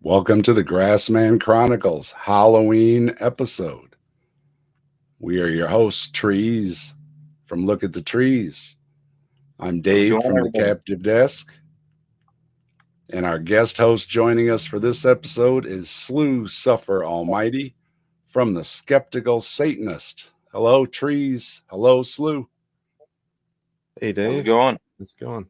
Welcome to the Grassman Chronicles Halloween episode. We are your hosts, Trees from LookAtTheTrees. I'm How's it Dave going, from the everybody? Captive Desk, and our guest host joining us for this episode is Slew Suffer Almighty from the Skeptical Satanist. Hello, Trees. Hello, Slew. Hey How's it Dave, going? how's it going?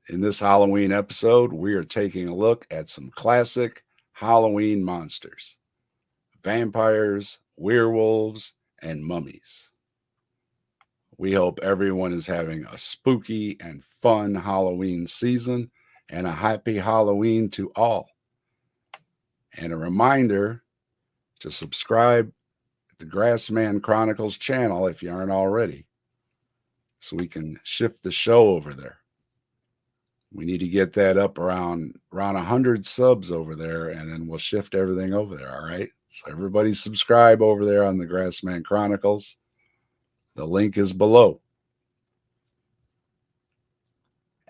In this Halloween episode, we are taking a look at some classic Halloween monsters: vampires, werewolves, and mummies. We hope everyone is having a spooky and fun Halloween season and a happy Halloween to all. And a reminder to subscribe to the Grassman Chronicles channel if you aren't already, so we can shift the show over there. We need to get that up around 100 subs over there, and then we'll shift everything over there. All right. So everybody subscribe over there on the Grassman Chronicles. The link is below.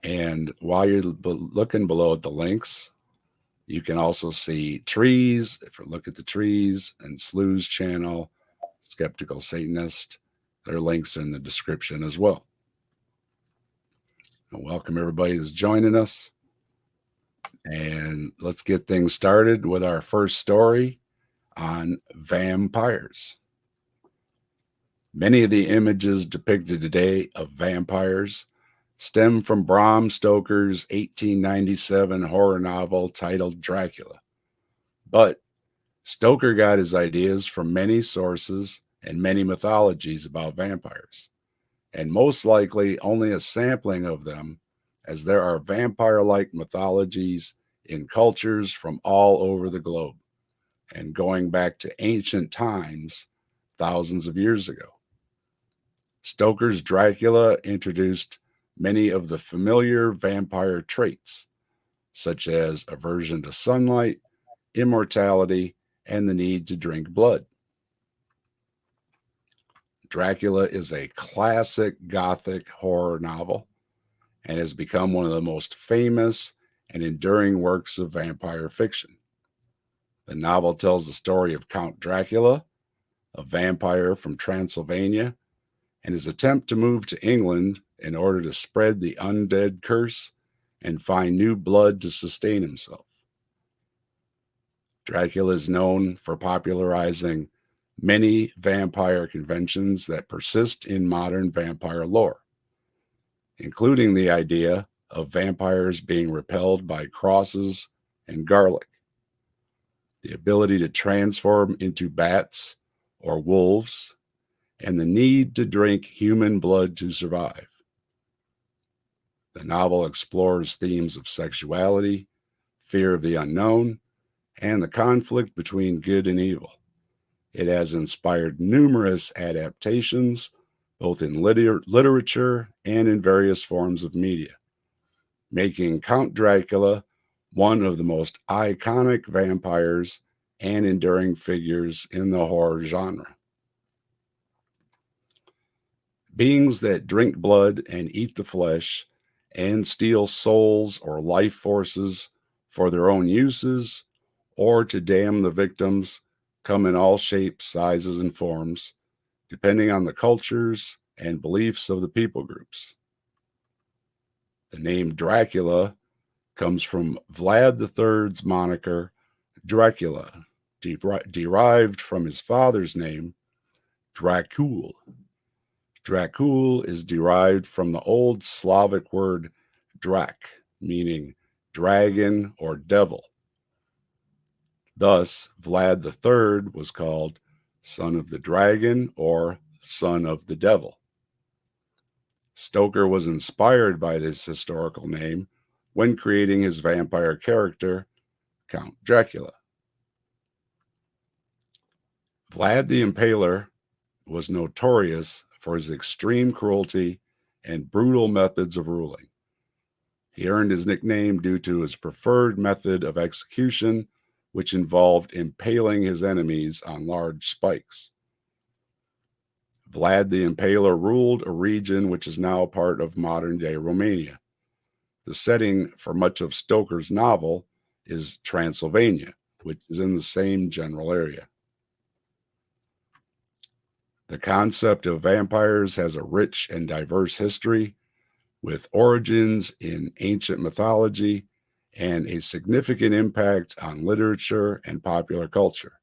And while you're looking below at the links, you can also see Trees. If you look at the Trees and Slew's channel, Skeptical Satanist, their links are in the description as well. And welcome everybody that's joining us. And let's get things started with our first story on vampires. Many of the images depicted today of vampires stem from Bram Stoker's 1897 horror novel titled Dracula. But Stoker got his ideas from many sources and many mythologies about vampires, and most likely only a sampling of them, as there are vampire-like mythologies in cultures from all over the globe, and going back to ancient times, thousands of years ago. Stoker's Dracula introduced many of the familiar vampire traits, such as aversion to sunlight, immortality, and the need to drink blood. Dracula is a classic Gothic horror novel and has become one of the most famous and enduring works of vampire fiction. The novel tells the story of Count Dracula, a vampire from Transylvania, and his attempt to move to England in order to spread the undead curse and find new blood to sustain himself. Dracula is known for popularizing many vampire conventions that persist in modern vampire lore, including the idea of vampires being repelled by crosses and garlic, the ability to transform into bats or wolves, and the need to drink human blood to survive. The novel explores themes of sexuality, fear of the unknown, and the conflict between good and evil. It has inspired numerous adaptations, both in literature and in various forms of media, making Count Dracula one of the most iconic vampires and enduring figures in the horror genre. Beings that drink blood and eat the flesh and steal souls or life forces for their own uses or to damn the victims come in all shapes, sizes, and forms, depending on the cultures and beliefs of the people groups. The name Dracula comes from Vlad III's moniker Dracula, derived from his father's name, Dracul. Dracul is derived from the old Slavic word drak, meaning dragon or devil. Thus, Vlad III was called Son of the Dragon or Son of the Devil. Stoker was inspired by this historical name when creating his vampire character, Count Dracula. Vlad the Impaler was notorious for his extreme cruelty and brutal methods of ruling. He earned his nickname due to his preferred method of execution, which involved impaling his enemies on large spikes. Vlad the Impaler ruled a region which is now part of modern-day Romania. The setting for much of Stoker's novel is Transylvania, which is in the same general area. The concept of vampires has a rich and diverse history, with origins in ancient mythology and a significant impact on literature and popular culture.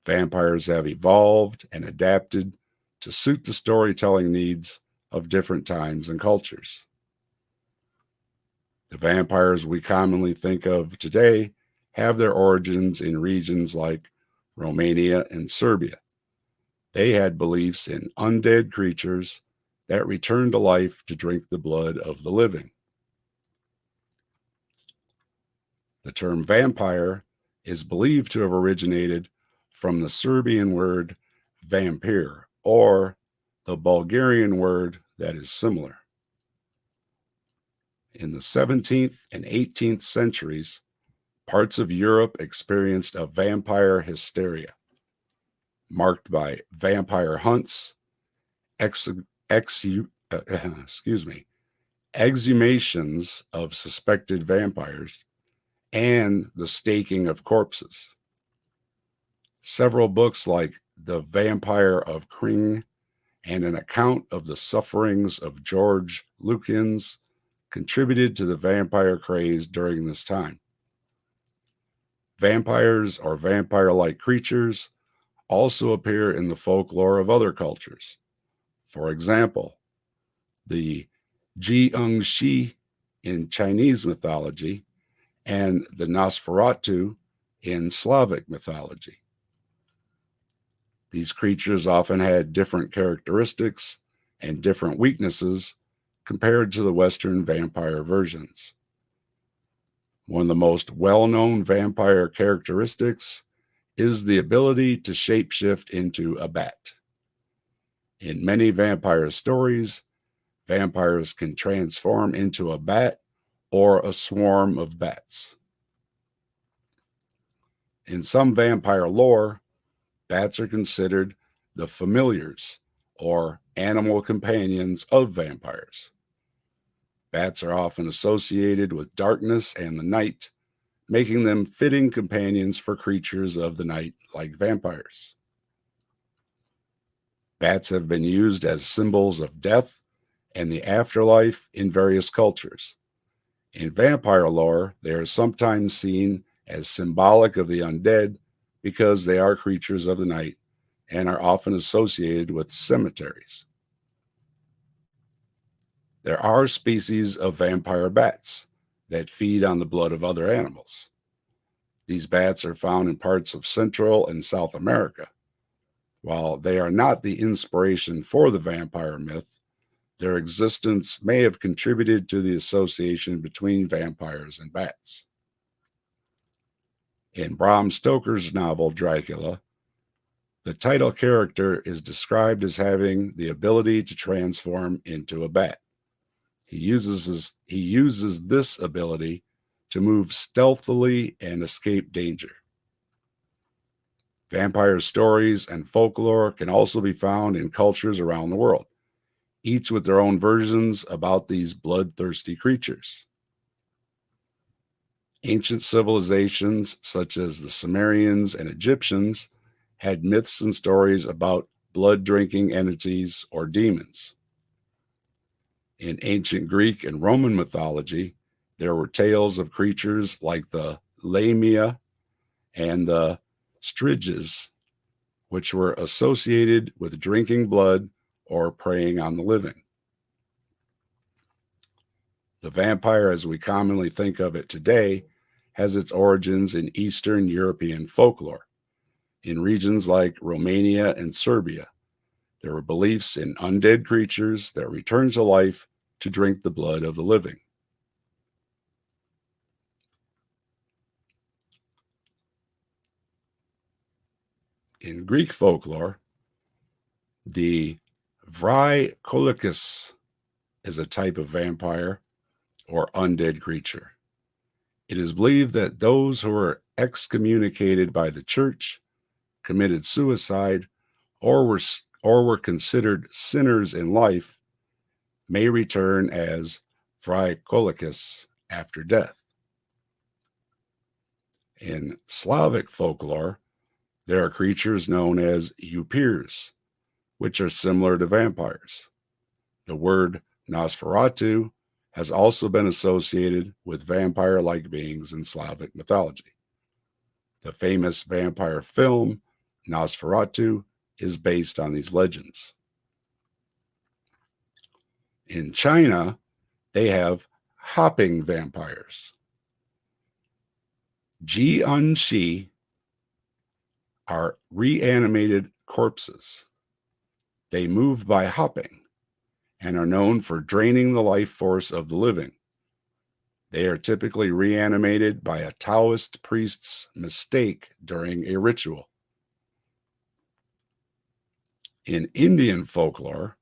Vampires have evolved and adapted to suit the storytelling needs of different times and cultures. The vampires we commonly think of today have their origins in regions like Romania and Serbia. They had beliefs in undead creatures that returned to life to drink the blood of the living. The term vampire is believed to have originated from the Serbian word vampir, or the Bulgarian word that is similar. In the 17th and 18th centuries, parts of Europe experienced a vampire hysteria, marked by vampire hunts, exhumations of suspected vampires, and the staking of corpses. Several books like The Vampire of Kring and an account of the sufferings of George Lutyens contributed to the vampire craze during this time. Vampires or vampire-like creatures also appear in the folklore of other cultures. For example, the Jiangshi in Chinese mythology and the Nosferatu in Slavic mythology. These creatures often had different characteristics and different weaknesses compared to the Western vampire versions. One of the most well-known vampire characteristics is the ability to shapeshift into a bat. In many vampire stories, vampires can transform into a bat or a swarm of bats. In some vampire lore, bats are considered the familiars, or animal companions of vampires. Bats are often associated with darkness and the night, making them fitting companions for creatures of the night like vampires. Bats have been used as symbols of death and the afterlife in various cultures. In vampire lore, they are sometimes seen as symbolic of the undead because they are creatures of the night and are often associated with cemeteries. There are species of vampire bats that feed on the blood of other animals. These bats are found in parts of Central and South America. While they are not the inspiration for the vampire myth, their existence may have contributed to the association between vampires and bats. In Bram Stoker's novel Dracula, the title character is described as having the ability to transform into a bat. He uses this ability to move stealthily and escape danger. Vampire stories and folklore can also be found in cultures around the world, each with their own versions about these bloodthirsty creatures. Ancient civilizations such as the Sumerians and Egyptians had myths and stories about blood-drinking entities or demons. In ancient Greek and Roman mythology, there were tales of creatures like the Lamia and the Styges, which were associated with drinking blood or preying on the living. The vampire, as we commonly think of it today, has its origins in Eastern European folklore. In regions like Romania and Serbia, there were beliefs in undead creatures that return to life to drink the blood of the living. In Greek folklore, the Vrykolikas is a type of vampire or undead creature. It is believed that those who were excommunicated by the church, committed suicide, or were considered sinners in life may return as Phrycolicus after death. In Slavic folklore, there are creatures known as upirs, which are similar to vampires. The word Nosferatu has also been associated with vampire-like beings in Slavic mythology. The famous vampire film, Nosferatu, is based on these legends. In China, they have hopping vampires. Ji-un-shi are reanimated corpses. They move by hopping and are known for draining the life force of the living. They are typically reanimated by a Taoist priest's mistake during a ritual. In Indian folklore,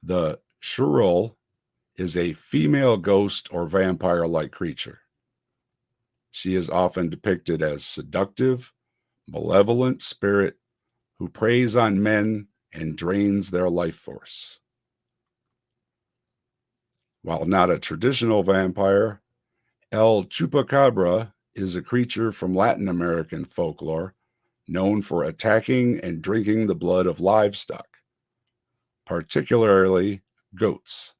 the Shurul is a female ghost or vampire-like creature. She is often depicted as seductive, malevolent spirit who preys on men and drains their life force. While not a traditional vampire, El Chupacabra is a creature from Latin American folklore known for attacking and drinking the blood of livestock, particularly goats.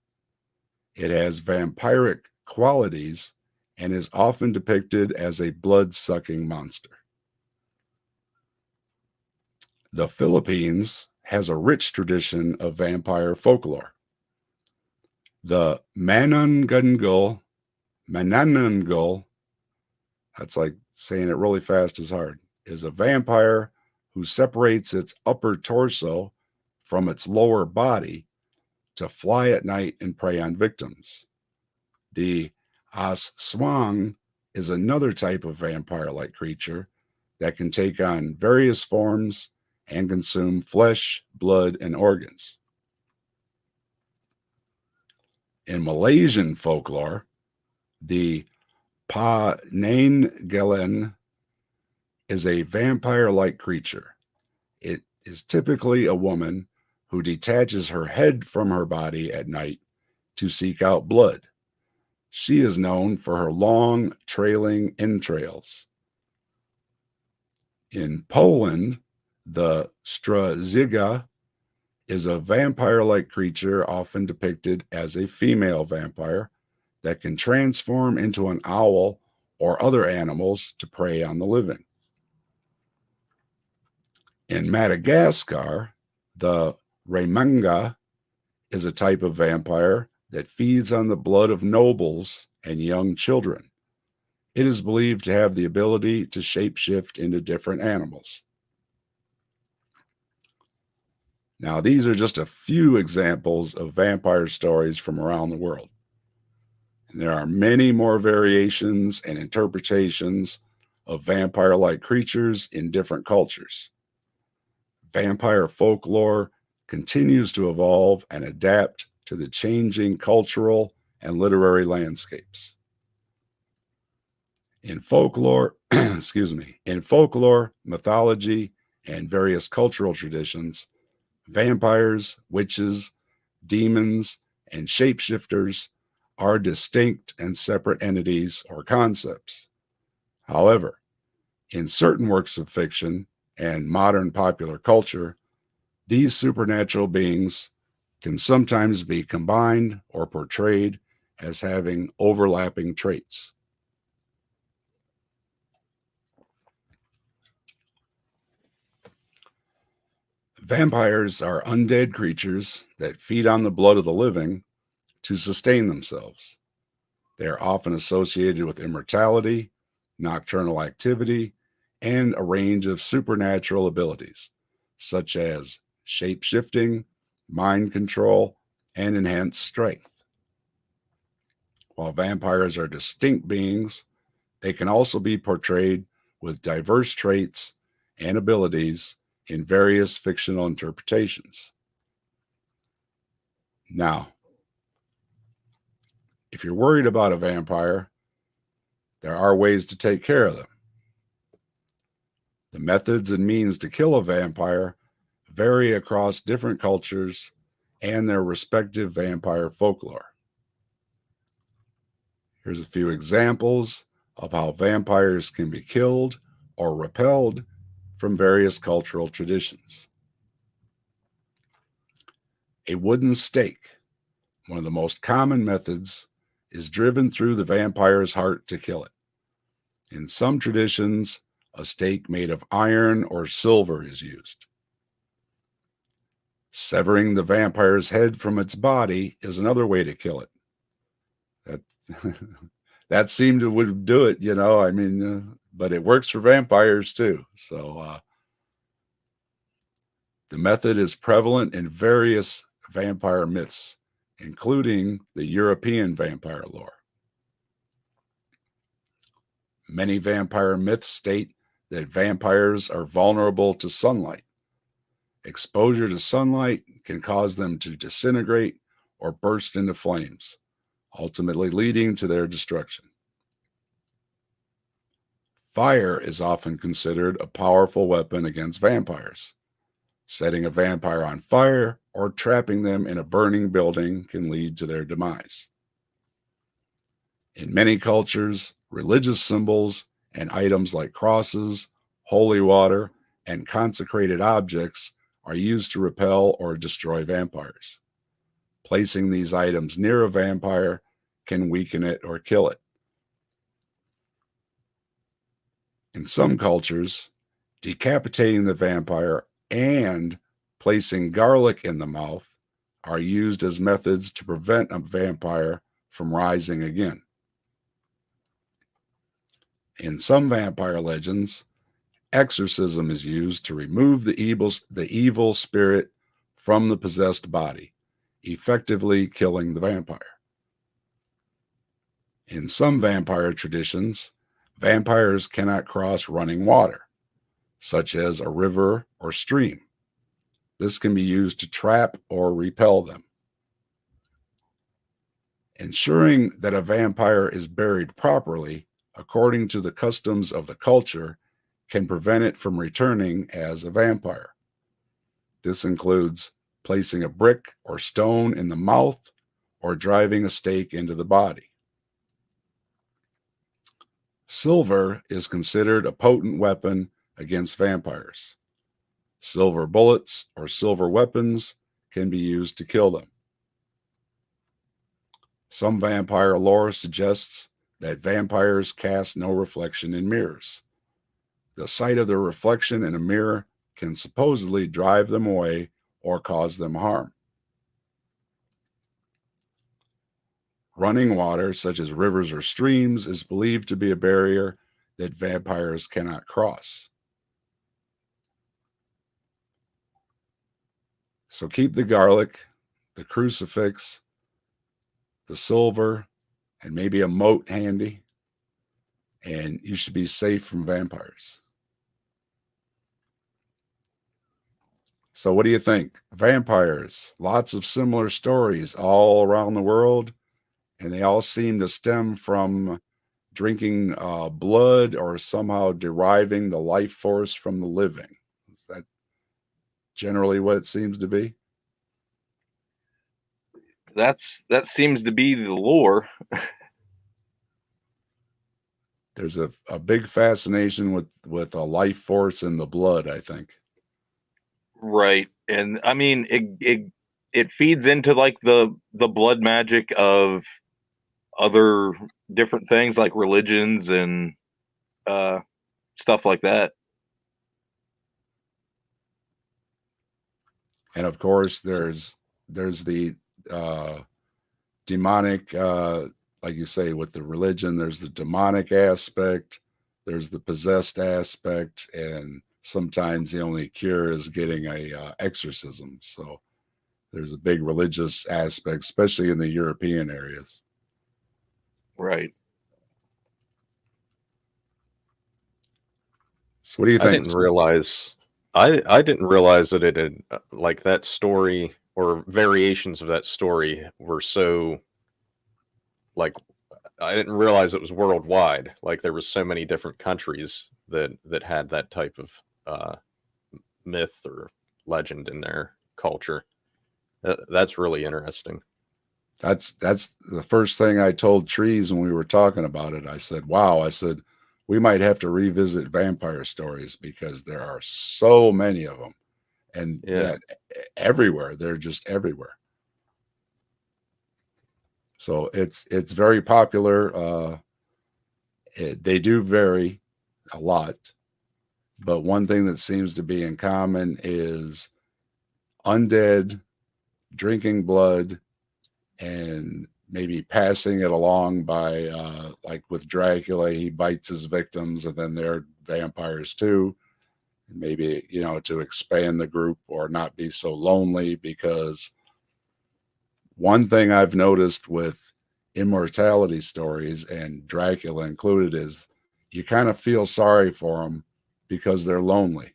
It has vampiric qualities and is often depicted as a blood-sucking monster. The Philippines has a rich tradition of vampire folklore. The Manananggal, that's like saying it really fast is hard, is a vampire who separates its upper torso from its lower body to fly at night and prey on victims. The Aswang is another type of vampire-like creature that can take on various forms and consume flesh, blood, and organs. In Malaysian folklore, the Panangalan is a vampire-like creature. It is typically a woman who detaches her head from her body at night to seek out blood. She is known for her long, trailing entrails. In Poland, the Straziga is a vampire-like creature often depicted as a female vampire that can transform into an owl or other animals to prey on the living. In Madagascar, the Remanga is a type of vampire that feeds on the blood of nobles and young children. It is believed to have the ability to shapeshift into different animals. Now, these are just a few examples of vampire stories from around the world. And there are many more variations and interpretations of vampire-like creatures in different cultures. Vampire folklore continues to evolve and adapt to the changing cultural and literary landscapes. In folklore, in folklore, mythology, and various cultural traditions, vampires, witches, demons, and shapeshifters are distinct and separate entities or concepts. However, in certain works of fiction and modern popular culture, these supernatural beings can sometimes be combined or portrayed as having overlapping traits. Vampires are undead creatures that feed on the blood of the living to sustain themselves. They are often associated with immortality, nocturnal activity, and a range of supernatural abilities, such as shape-shifting, mind control, and enhanced strength. While vampires are distinct beings, they can also be portrayed with diverse traits and abilities in various fictional interpretations. Now, if you're worried about a vampire, there are ways to take care of them. The methods and means to kill a vampire vary across different cultures and their respective vampire folklore. Here's a few examples of how vampires can be killed or repelled from various cultural traditions. A wooden stake, one of the most common methods, is driven through the vampire's heart to kill it. In some traditions, a stake made of iron or silver is used. Severing the vampire's head from its body is another way to kill it. That seemed to would do it, but it works for vampires too. So the method is prevalent in various vampire myths, including the European vampire lore. Many vampire myths state that vampires are vulnerable to sunlight. Exposure to sunlight can cause them to disintegrate or burst into flames, ultimately leading to their destruction. Fire is often considered a powerful weapon against vampires. Setting a vampire on fire or trapping them in a burning building can lead to their demise. In many cultures, religious symbols and items like crosses, holy water, and consecrated objects are used to repel or destroy vampires. Placing these items near a vampire can weaken it or kill it. In some cultures, decapitating the vampire and placing garlic in the mouth are used as methods to prevent a vampire from rising again. In some vampire legends, exorcism is used to remove the evil spirit from the possessed body, effectively killing the vampire. In some vampire traditions, vampires cannot cross running water, such as a river or stream. This can be used to trap or repel them. Ensuring that a vampire is buried properly, according to the customs of the culture, can prevent it from returning as a vampire. This includes placing a brick or stone in the mouth or driving a stake into the body. Silver is considered a potent weapon against vampires. Silver bullets or silver weapons can be used to kill them. Some vampire lore suggests that vampires cast no reflection in mirrors. The sight of their reflection in a mirror can supposedly drive them away or cause them harm. Running water, such as rivers or streams, is believed to be a barrier that vampires cannot cross. So keep the garlic, the crucifix, the silver, and maybe a moat handy, and you should be safe from vampires. So what do you think? Vampires, lots of similar stories all around the world, and they all seem to stem from drinking blood or somehow deriving the life force from the living. Is that generally what it seems to be? That seems to be the lore. There's a big fascination with a life force in the blood, I think. Right. And I mean it feeds into like the blood magic of other different things like religions and stuff like that. And of course there's the demonic, like you say, with the religion, there's the demonic aspect, there's the possessed aspect, and sometimes the only cure is getting a exorcism. So there's a big religious aspect, especially in the European areas. Right. So what do you think? I didn't realize that it had like that story or variations of that story were so like I didn't realize it was worldwide. Like there was so many different countries that had that type of myth or legend in their culture. That's really interesting. That's the first thing I told Trees when we were talking about it. I said, wow, I said, we might have to revisit vampire stories because there are so many of them. And Yeah. everywhere. They're just everywhere. So it's very popular. They do vary a lot, but one thing that seems to be in common is undead drinking blood and maybe passing it along by like with Dracula, he bites his victims and then they're vampires too. And maybe, you know, to expand the group or not be so lonely, because one thing I've noticed with immortality stories, and Dracula included, is you kind of feel sorry for them because they're lonely.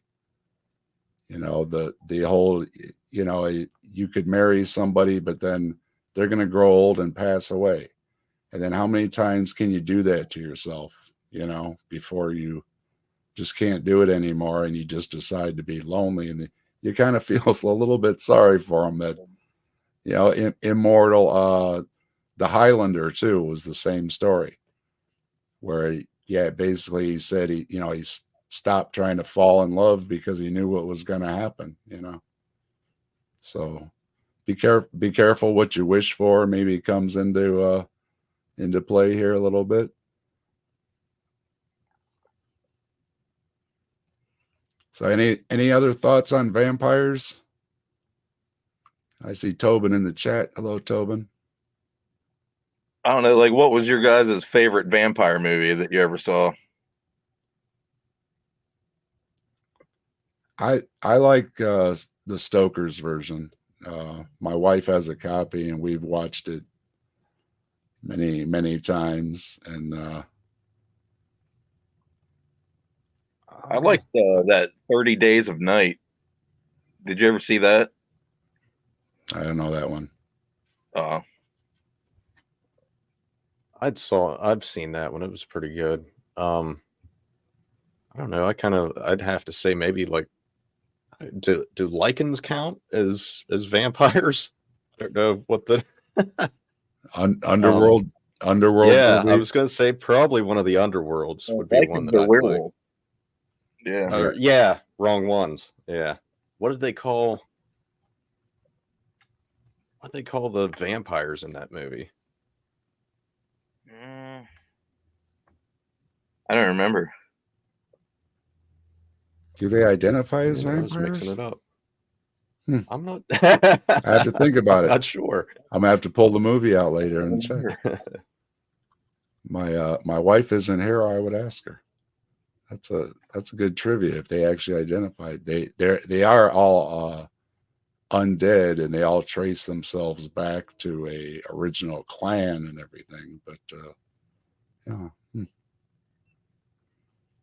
You know, the whole, you know, you could marry somebody, but then they're going to grow old and pass away. And then how many times can you do that to yourself, you know, before you just can't do it anymore and you just decide to be lonely? And you kind of feel a little bit sorry for them that, you know, immortal. The Highlander too was the same story, where yeah, basically he said he stopped trying to fall in love because he knew what was going to happen, you know. So be careful what you wish for. Maybe it comes into play here a little bit. So any other thoughts on vampires? I see Tobin in the chat. Hello, Tobin. I don't know, like, what was your guys' favorite vampire movie that you ever saw? I like the Stoker's version. My wife has a copy, and we've watched it many times. And I liked that 30 Days of Night. Did you ever see that? I don't know that one. I've seen that one. It was pretty good. I don't know. I'd have to say maybe like, do lichens count as vampires? I don't know what the Underworld. Yeah, movies. I was gonna say probably one of the Underworlds would be one that I'd werewolf. like. Yeah. Yeah, wrong ones. Yeah. What did they call the vampires in that movie? I don't remember. Do they identify as Maybe I vampires? was mixing it up. I'm not. I have to think about it. Not sure. I'm gonna have to pull the movie out later and check. My wife isn't here, or I would ask her. That's a good trivia. If they actually identified, they are all undead, and they all trace themselves back to a original clan and everything. But yeah.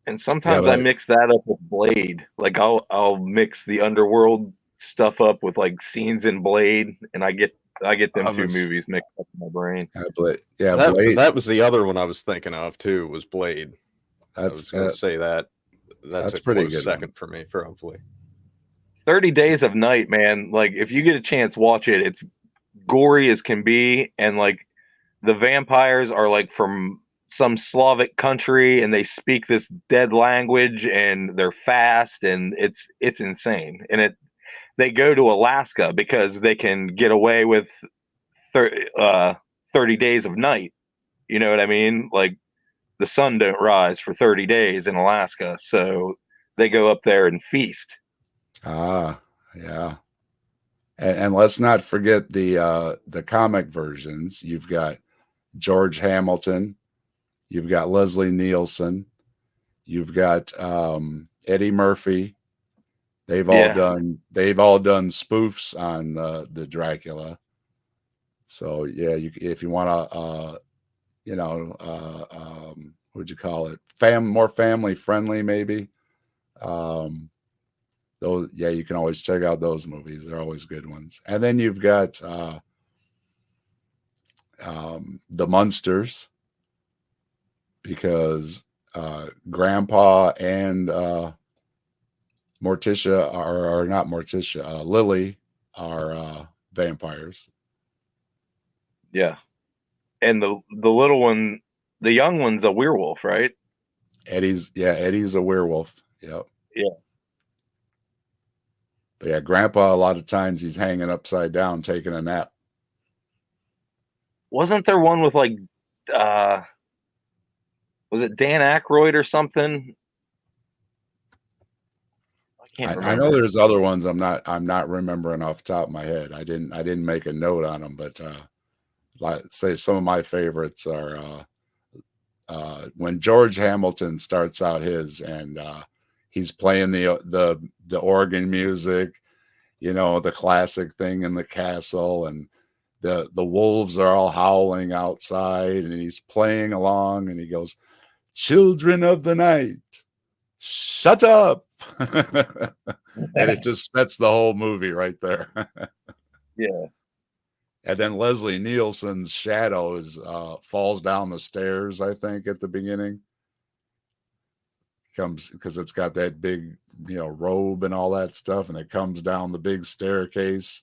And sometimes I mix that up with Blade. Like I'll mix the Underworld stuff up with like scenes in Blade, and I get them two movies mixed up in my brain. Blade. That was the other one I was thinking of too. Was Blade. I was going to say that. That's a pretty close good second for me, probably. 30 Days of Night, man. Like if you get a chance, watch it. It's gory as can be, and like the vampires are like from some Slavic country, and they speak this dead language, and they're fast, and it's insane. And they go to Alaska because they can get away with 30 days of night. You know what I mean? Like the sun don't rise for 30 days in Alaska, so they go up there and feast. Yeah. And let's not forget the comic versions. You've got George Hamilton, you've got Leslie Nielsen, you've got Eddie Murphy. They've all done spoofs on the Dracula. So yeah, if you want to, what would you call it? More family friendly, maybe. Those, yeah, you can always check out those movies. They're always good ones. And then you've got the Munsters, because Grandpa and Morticia are not Morticia. Lily are vampires. Yeah. And the little one, the young one's a werewolf, right? Eddie's a werewolf. Yep. Yeah. But yeah, Grandpa, a lot of times he's hanging upside down taking a nap. Wasn't there one with like uh was it Dan Aykroyd or something? I can't I know remember. there's other ones I'm not remembering off the top of my head. I didn't make a note on them, but like say some of my favorites are when George Hamilton starts out his and he's playing the organ music, you know, the classic thing in the castle, and the wolves are all howling outside, and he's playing along, and he goes, "Children of the night, shut up." And it just sets the whole movie right there. Yeah. And then Leslie Nielsen's shadow is falls down the stairs, I think, at the beginning. Comes because it's got that big, you know, robe and all that stuff, and it comes down the big staircase,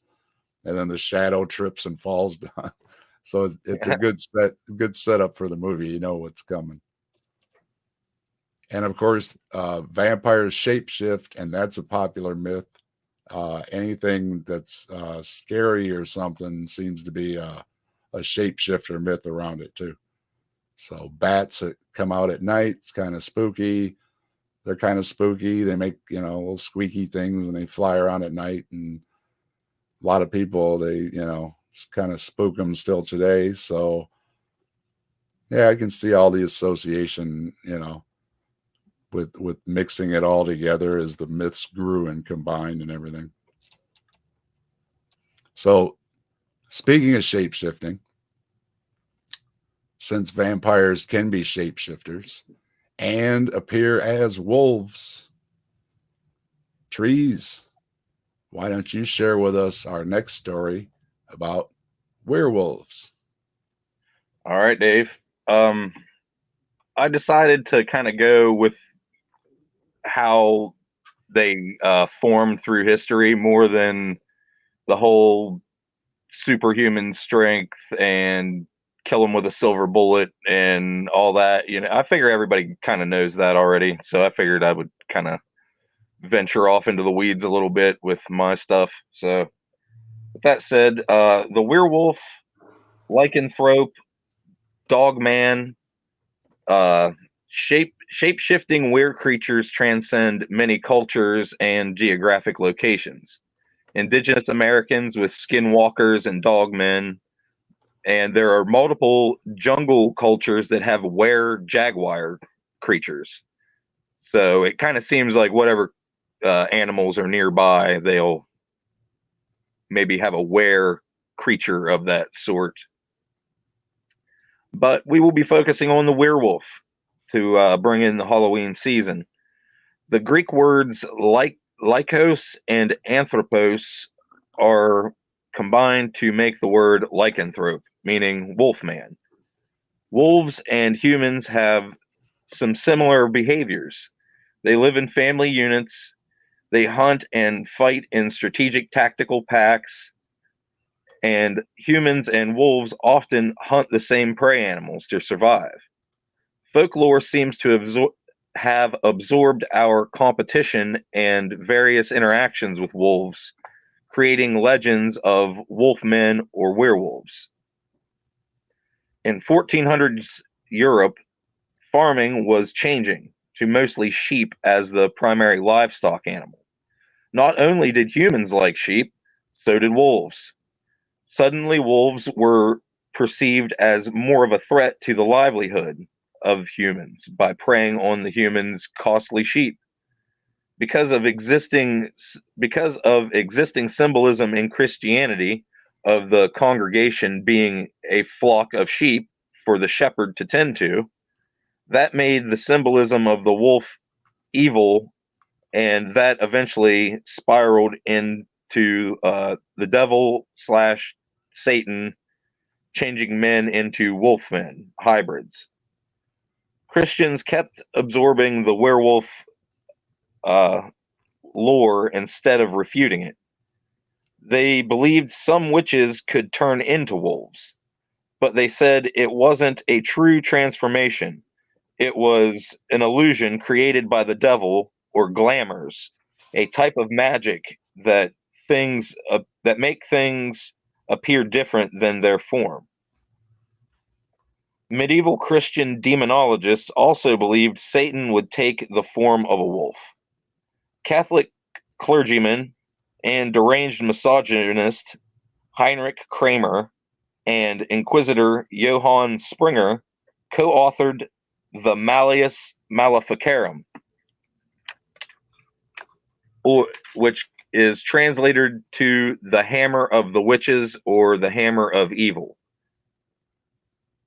and then the shadow trips and falls down. So it's a good setup for the movie. You know what's coming. And of course, vampires shapeshift, and that's a popular myth. Anything that's scary or something seems to be a shapeshifter myth around it too. So bats that come out at night, it's kind of spooky. They're kind of spooky. They make, you know, little squeaky things, and they fly around at night. And a lot of people, they, you know, kind of spook them still today. So yeah, I can see all the association, you know, with mixing it all together as the myths grew and combined and everything. So speaking of shape shifting, since vampires can be shapeshifters and appear as wolves, trees, why don't you share with us our next story about werewolves? All right, Dave. I decided to kind of go with how they formed through history more than the whole superhuman strength and kill them with a silver bullet and all that. You know, I figure everybody kind of knows that already. So I figured I would kind of venture off into the weeds a little bit with my stuff. So with that said, the werewolf, lycanthrope, dogman, uh, shape-shifting were creatures transcend many cultures and geographic locations. Indigenous Americans with skinwalkers and dogmen, and there are multiple jungle cultures that have were-jaguar creatures. So it kind of seems like whatever animals are nearby, they'll maybe have a were creature of that sort. But we will be focusing on the werewolf to bring in the Halloween season. The Greek words lycos and anthropos are combined to make the word lycanthrope, meaning wolfman. Wolves and humans have some similar behaviors. They live in family units, they hunt and fight in strategic tactical packs, and humans and wolves often hunt the same prey animals to survive. Folklore seems to have absorbed our competition and various interactions with wolves, creating legends of wolfmen or werewolves. In 1400s Europe, farming was changing to mostly sheep as the primary livestock animal. Not only did humans like sheep, so did wolves. Suddenly, wolves were perceived as more of a threat to the livelihood of humans by preying on the humans' costly sheep. Because of existing symbolism in Christianity of the congregation being a flock of sheep for the shepherd to tend to, that made the symbolism of the wolf evil, and that eventually spiraled into the devil slash Satan changing men into wolfmen hybrids. Christians kept absorbing the werewolf uh, lore instead of refuting it. They believed some witches could turn into wolves. but they said it wasn't a true transformation. It was an illusion created by the devil, or glamours, a type of magic that that make things appear different than their form. Medieval Christian demonologists also believed Satan would take the form of a wolf. Catholic clergyman and deranged misogynist Heinrich Kramer and Inquisitor Johann Springer co-authored the Malleus Maleficarum, which is translated to the Hammer of the Witches or the Hammer of Evil.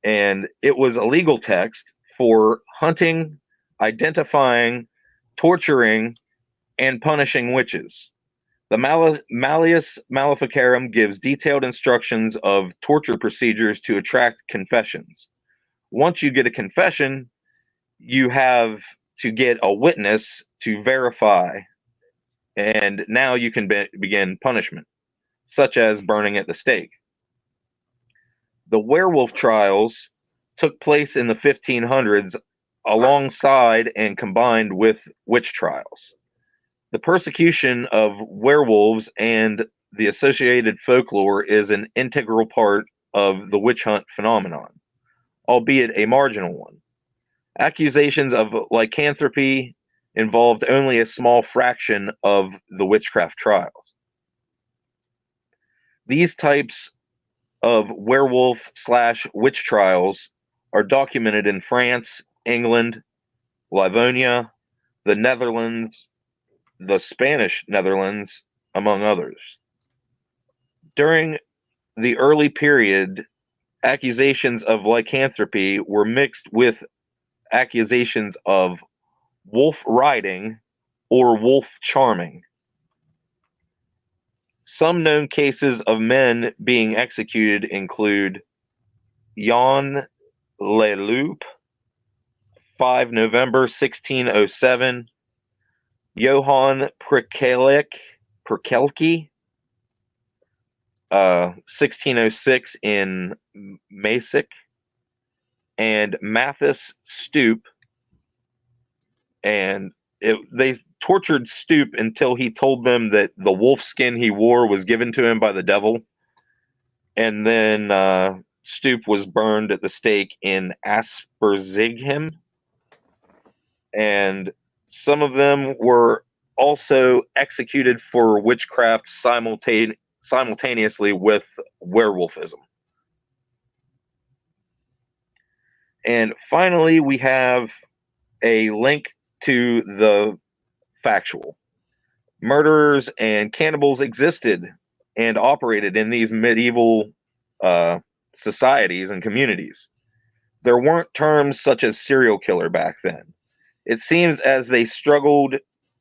And it was a legal text for hunting, identifying, torturing, and punishing witches. The Malleus Maleficarum gives detailed instructions of torture procedures to attract confessions. Once you get a confession, you have to get a witness to verify, and now you can begin punishment, such as burning at the stake. The werewolf trials took place in the 1500s alongside and combined with witch trials. The persecution of werewolves and the associated folklore is an integral part of the witch hunt phenomenon, albeit a marginal one. Accusations of lycanthropy involved only a small fraction of the witchcraft trials. These types of werewolf/witch trials are documented in France, England, Livonia, the Netherlands, the Spanish Netherlands, among others. During the early period, accusations of lycanthropy were mixed with accusations of wolf riding or wolf charming. Some known cases of men being executed include Jan Leloup, 5 November 1607, Johann Prikelke, 1606 in Masick, and Mathis Stoop, and they tortured Stoop until he told them that the wolf skin he wore was given to him by the devil, and then Stoop was burned at the stake in Asperzigham, and some of them were also executed for witchcraft simultaneously with werewolfism. And finally, we have a link to the factual. Murderers and cannibals existed and operated in these medieval societies and communities. There weren't terms such as serial killer back then. It seems as they struggled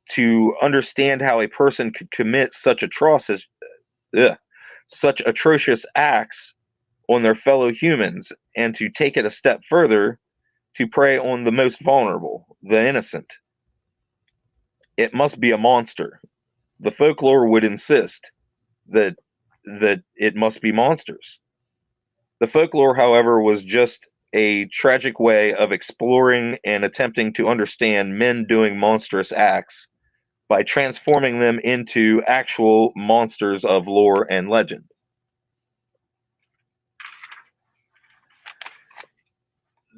to understand how a person could commit such atrocious acts on their fellow humans, and to take it a step further, to prey on the most vulnerable, the innocent. It must be a monster. The folklore would insist that it must be monsters. The folklore, however, was just a tragic way of exploring and attempting to understand men doing monstrous acts by transforming them into actual monsters of lore and legend.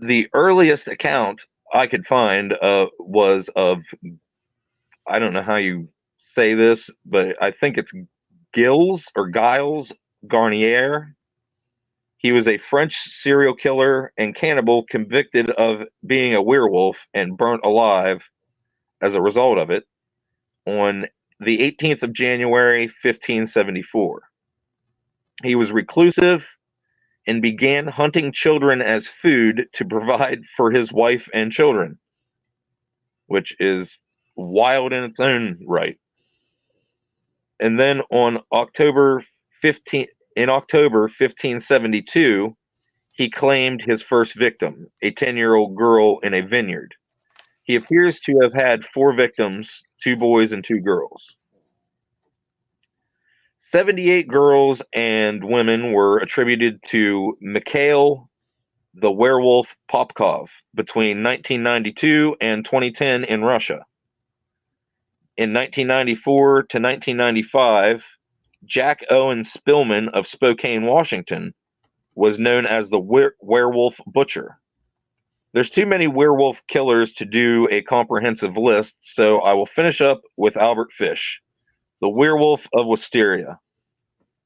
The earliest account I could find was of, I don't know how you say this, but I think it's Giles Garnier. He was a French serial killer and cannibal convicted of being a werewolf and burnt alive as a result of it on the 18th of January, 1574. He was reclusive and began hunting children as food to provide for his wife and children, which is wild in its own right. And then on October 1572, he claimed his first victim, a 10-year-old girl in a vineyard. He appears to have had 4 victims, 2 boys and 2 girls. 78 girls and women were attributed to Mikhail the Werewolf Popkov between 1992 and 2010 in Russia. In 1994 to 1995, Jack Owen Spillman of Spokane, Washington, was known as the Werewolf Butcher. There's too many werewolf killers to do a comprehensive list, so I will finish up with Albert Fish, the Werewolf of Wisteria.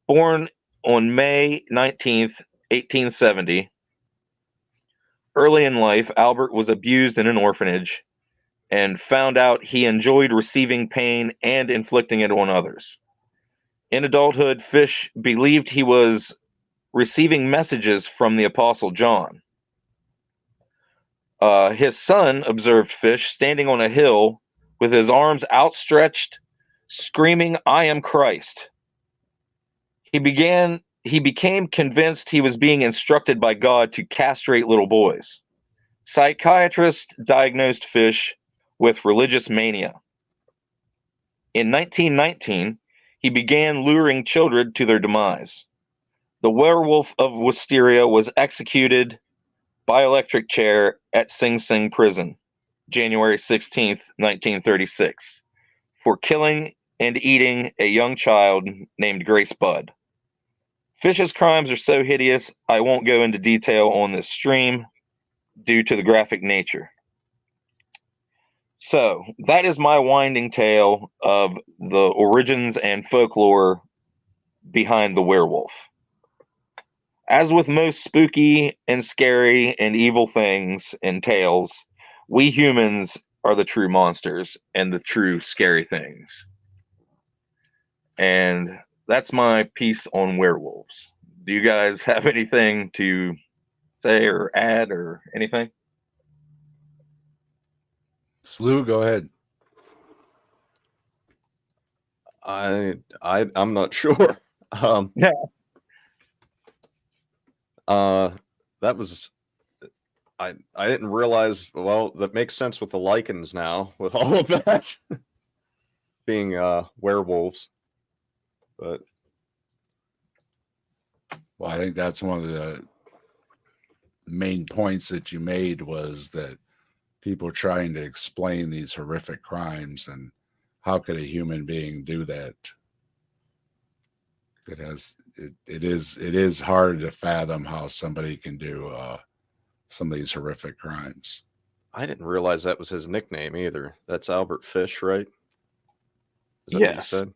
Born on May 19th, 1870. Early in life, Albert was abused in an orphanage and found out he enjoyed receiving pain and inflicting it on others. In adulthood, Fish believed he was receiving messages from the Apostle John. His son observed Fish standing on a hill with his arms outstretched, screaming, "I am Christ." He became convinced he was being instructed by God to castrate little boys. Psychiatrists diagnosed Fish with religious mania. In 1919, he began luring children to their demise. The Werewolf of Wisteria was executed by electric chair at Sing Sing Prison, January 16th, 1936, for killing and eating a young child named Grace Budd. Fish's crimes are so hideous, I won't go into detail on this stream due to the graphic nature. So, that is my winding tale of the origins and folklore behind the werewolf. As with most spooky and scary and evil things and tales, we humans are the true monsters and the true scary things. And that's my piece on werewolves. Do you guys have anything to say or add or anything? Slew, go ahead. I'm not sure. Yeah. That was I didn't realize. Well, that makes sense with the lichens now, with all of that being werewolves. But Well, I think that's one of the main points that you made, was that people trying to explain these horrific crimes, and how could a human being do that? It is hard to fathom how somebody can do some of these horrific crimes. I didn't realize that was his nickname either. That's Albert Fish, right? Is that Yes. what you said?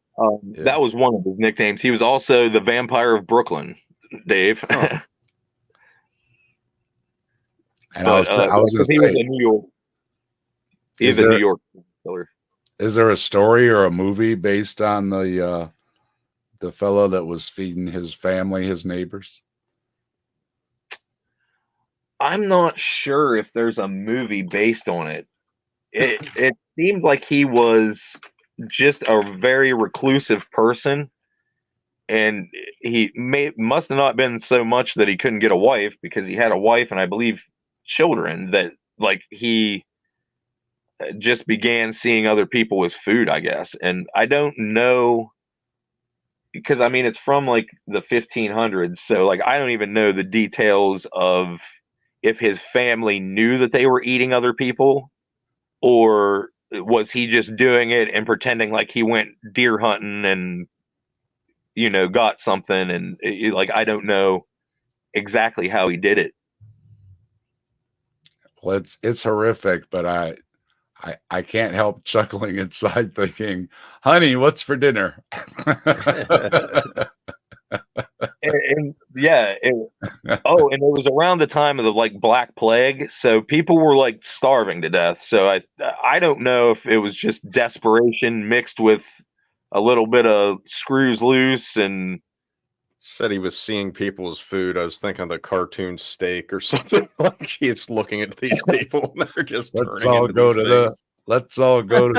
Yeah. That was one of his nicknames. He was also the Vampire of Brooklyn, Dave. Oh. And I was going to he was say, a New York. He's a New York killer. Is there a story or a movie based on the fellow that was feeding his family, his neighbors? I'm not sure if there's a movie based on it. It seemed like he was just a very reclusive person, and he must have not been so much that he couldn't get a wife, because he had a wife and I believe children, that like he just began seeing other people as food, I guess. And I don't know, because I mean it's from like the 1500s, so like I don't even know the details of if his family knew that they were eating other people, or was he just doing it and pretending like he went deer hunting and got something, and like I don't know exactly how he did it. Well, it's horrific, but I can't help chuckling inside thinking, honey, what's for dinner? and yeah, and it was around the time of the like Black Plague, so people were like starving to death. So I don't know if it was just desperation mixed with a little bit of screws loose. And said he was seeing people as food. I was thinking of the cartoon Steak or something. Like he's looking at these people and they're just let's all go to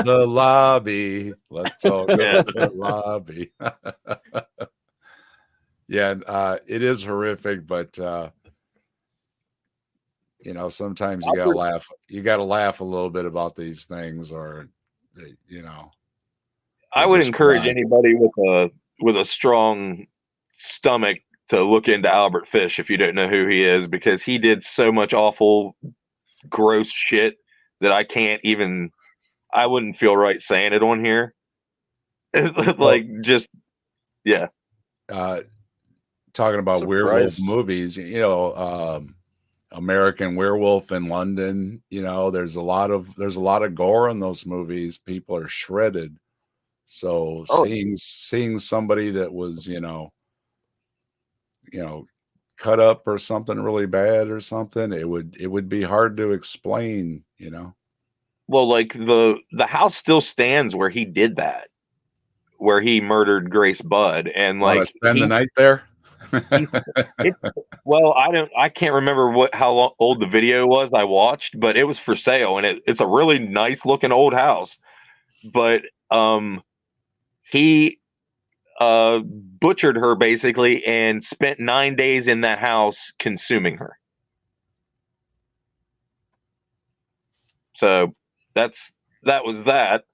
the lobby. Let's all go to the lobby. Yeah, it is horrific, but sometimes you gotta laugh. You gotta laugh a little bit about these things, or I would encourage anybody with a strong stomach to look into Albert Fish if you don't know who he is, because he did so much awful, gross shit that I wouldn't feel right saying it on here. Like, just, yeah. Talking about werewolf Surprised. movies, American Werewolf in London, there's a lot of gore in those movies. People are shredded. So seeing somebody that was, cut up or something really bad or something, it would be hard to explain, Well, like the house still stands where he did that, where he murdered Grace Budd, and Want to like spend the night there? Well, I can't remember how old the video was I watched, but it was for sale, and it's a really nice looking old house. But he butchered her basically and spent 9 days in that house consuming her. So that was that.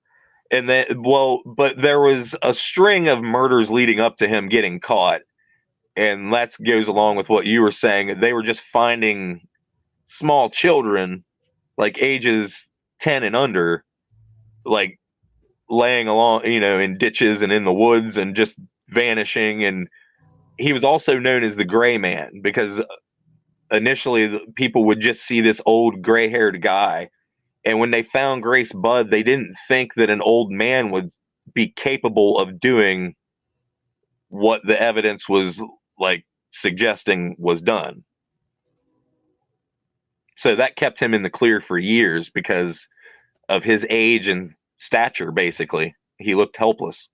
And then, but there was a string of murders leading up to him getting caught. And that goes along with what you were saying. They were just finding small children, like ages 10 and under, like laying along, in ditches and in the woods and just vanishing. And he was also known as the Gray Man because initially people would just see this old gray-haired guy. And when they found Grace Budd, they didn't think that an old man would be capable of doing what the evidence was like suggesting was done. So that kept him in the clear for years because of his age and stature, basically. He looked helpless.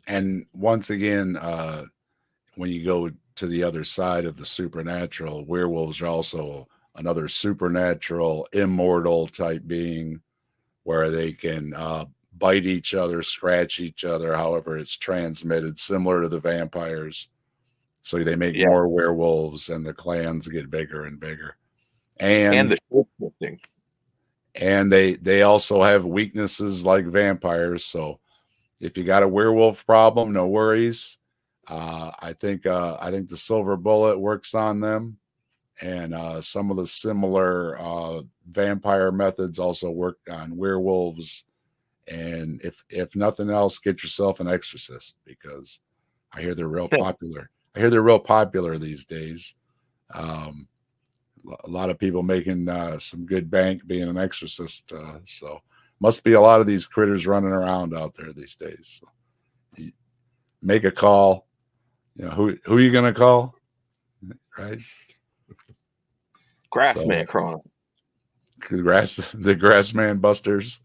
And once again, when you go to the other side of the supernatural, werewolves are also another supernatural, immortal type being where they can bite each other, scratch each other, however it's transmitted, similar to the vampires. So they make more werewolves and the clans get bigger and bigger. And the shapeshifting. And they also have weaknesses like vampires. So if you got a werewolf problem, no worries. I think the silver bullet works on them, and some of the similar vampire methods also work on werewolves. And if nothing else, get yourself an exorcist, because I hear they're real popular. I hear they're real popular these days. A lot of people making some good bank being an exorcist. So must be a lot of these critters running around out there these days. So make a call. Who are you going to call? Right? Grassman Chronicles. The Grassman Busters.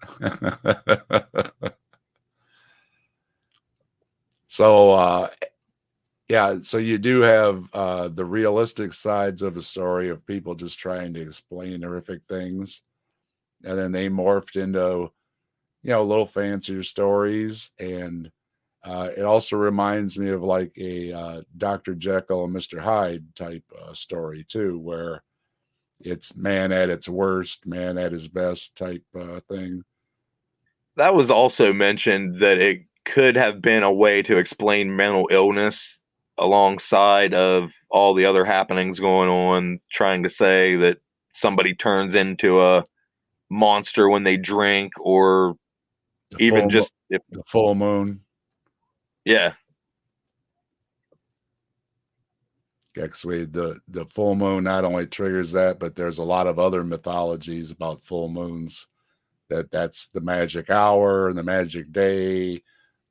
So, so you do have the realistic sides of a story of people just trying to explain horrific things. And then they morphed into, little fancier stories. And it also reminds me of like a Dr. Jekyll and Mr. Hyde type story too, where it's man at its worst, man at his best type thing. That was also mentioned that it could have been a way to explain mental illness alongside of all the other happenings going on, trying to say that somebody turns into a monster when they drink, or even just the full moon. Yeah. Because the full moon not only triggers that, but there's a lot of other mythologies about full moons. That's the magic hour and the magic day,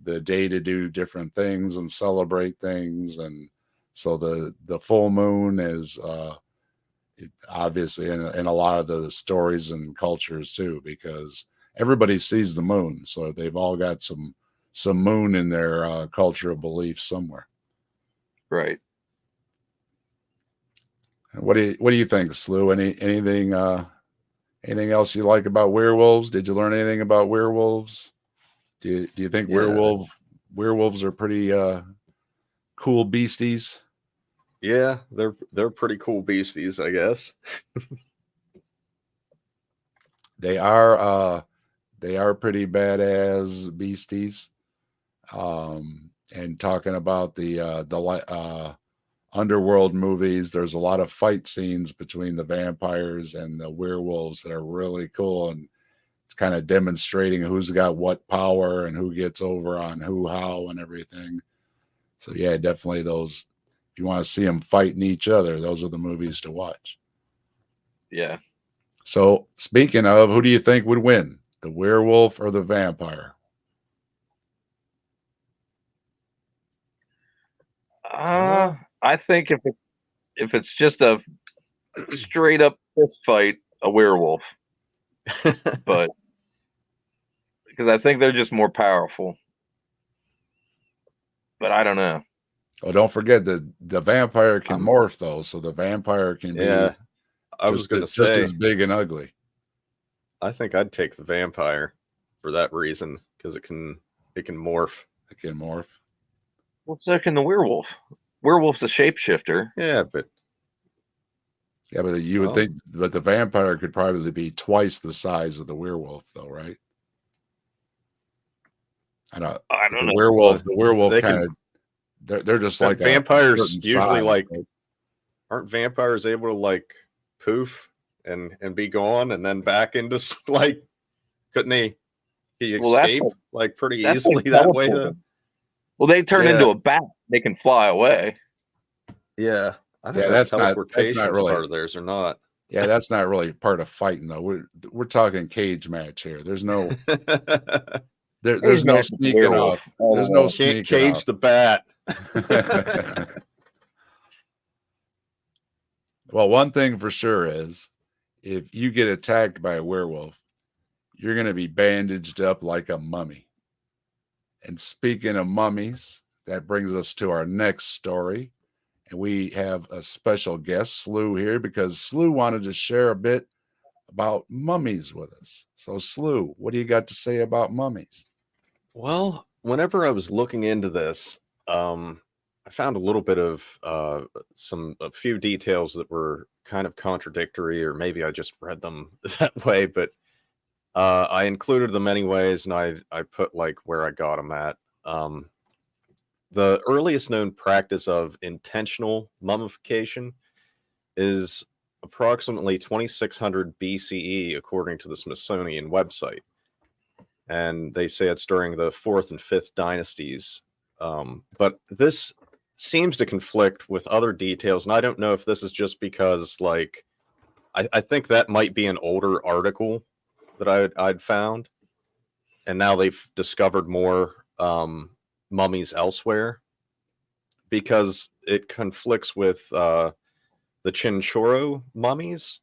the day to do different things and celebrate things. And so the full moon is obviously in a lot of the stories and cultures too, because everybody sees the moon. So they've all got some moon in their cultural beliefs somewhere. Right. What do you think, Slew? Anything else you like about werewolves? Did you learn anything about werewolves? Do you think werewolves are pretty cool beasties? Yeah, they're pretty cool beasties, I guess. They are pretty badass beasties. and talking about the underworld movies. There's a lot of fight scenes between the vampires and the werewolves that are really cool, and it's kind of demonstrating who's got what power and who gets over on who, how, and everything. So yeah, definitely those. If you want to see them fighting each other, those are the movies to watch. Yeah. So speaking of, who do you think would win, the werewolf or the vampire? I think if it's just a straight up fist fight, a werewolf, but because I think they're just more powerful. But I don't know. Oh, don't forget the vampire can morph though, so the vampire can Yeah, be I was going to just say, as big and ugly. I think I'd take the vampire for that reason, because it can morph. It can morph. Well, so can the werewolf. Werewolf's a shapeshifter. Yeah, but you would think, but the vampire could probably be twice the size of the werewolf, though, right? I don't know. The werewolf kind of, they're just like vampires usually size, like, right? Aren't vampires able to like poof and be gone and then back into like, couldn't he escape like pretty easily that way though? Well, they turn into a bat. They can fly away. Yeah. I think that's not really part of theirs or not. Yeah, that's not really part of fighting though. We're talking cage match here. There's no there's no sneaking off. There's no sneaking cage off. the bat. Well, one thing for sure is if you get attacked by a werewolf, you're going to be bandaged up like a mummy. And speaking of mummies, that brings us to our next story. And we have a special guest, Slew, here because Slew wanted to share a bit about mummies with us. So, Slew, what do you got to say about mummies? Well, whenever I was looking into this, I found a little bit of a few details that were kind of contradictory, or maybe I just read them that way, but I included them anyways, and I put like where I got them at. The earliest known practice of intentional mummification is approximately 2600 BCE, according to the Smithsonian website. And they say it's during the 4th and 5th dynasties. But this seems to conflict with other details, and I don't know if this is just because, like, I think that might be an older article that I'd found, and now they've discovered more mummies elsewhere, because it conflicts with the Chinchorro mummies,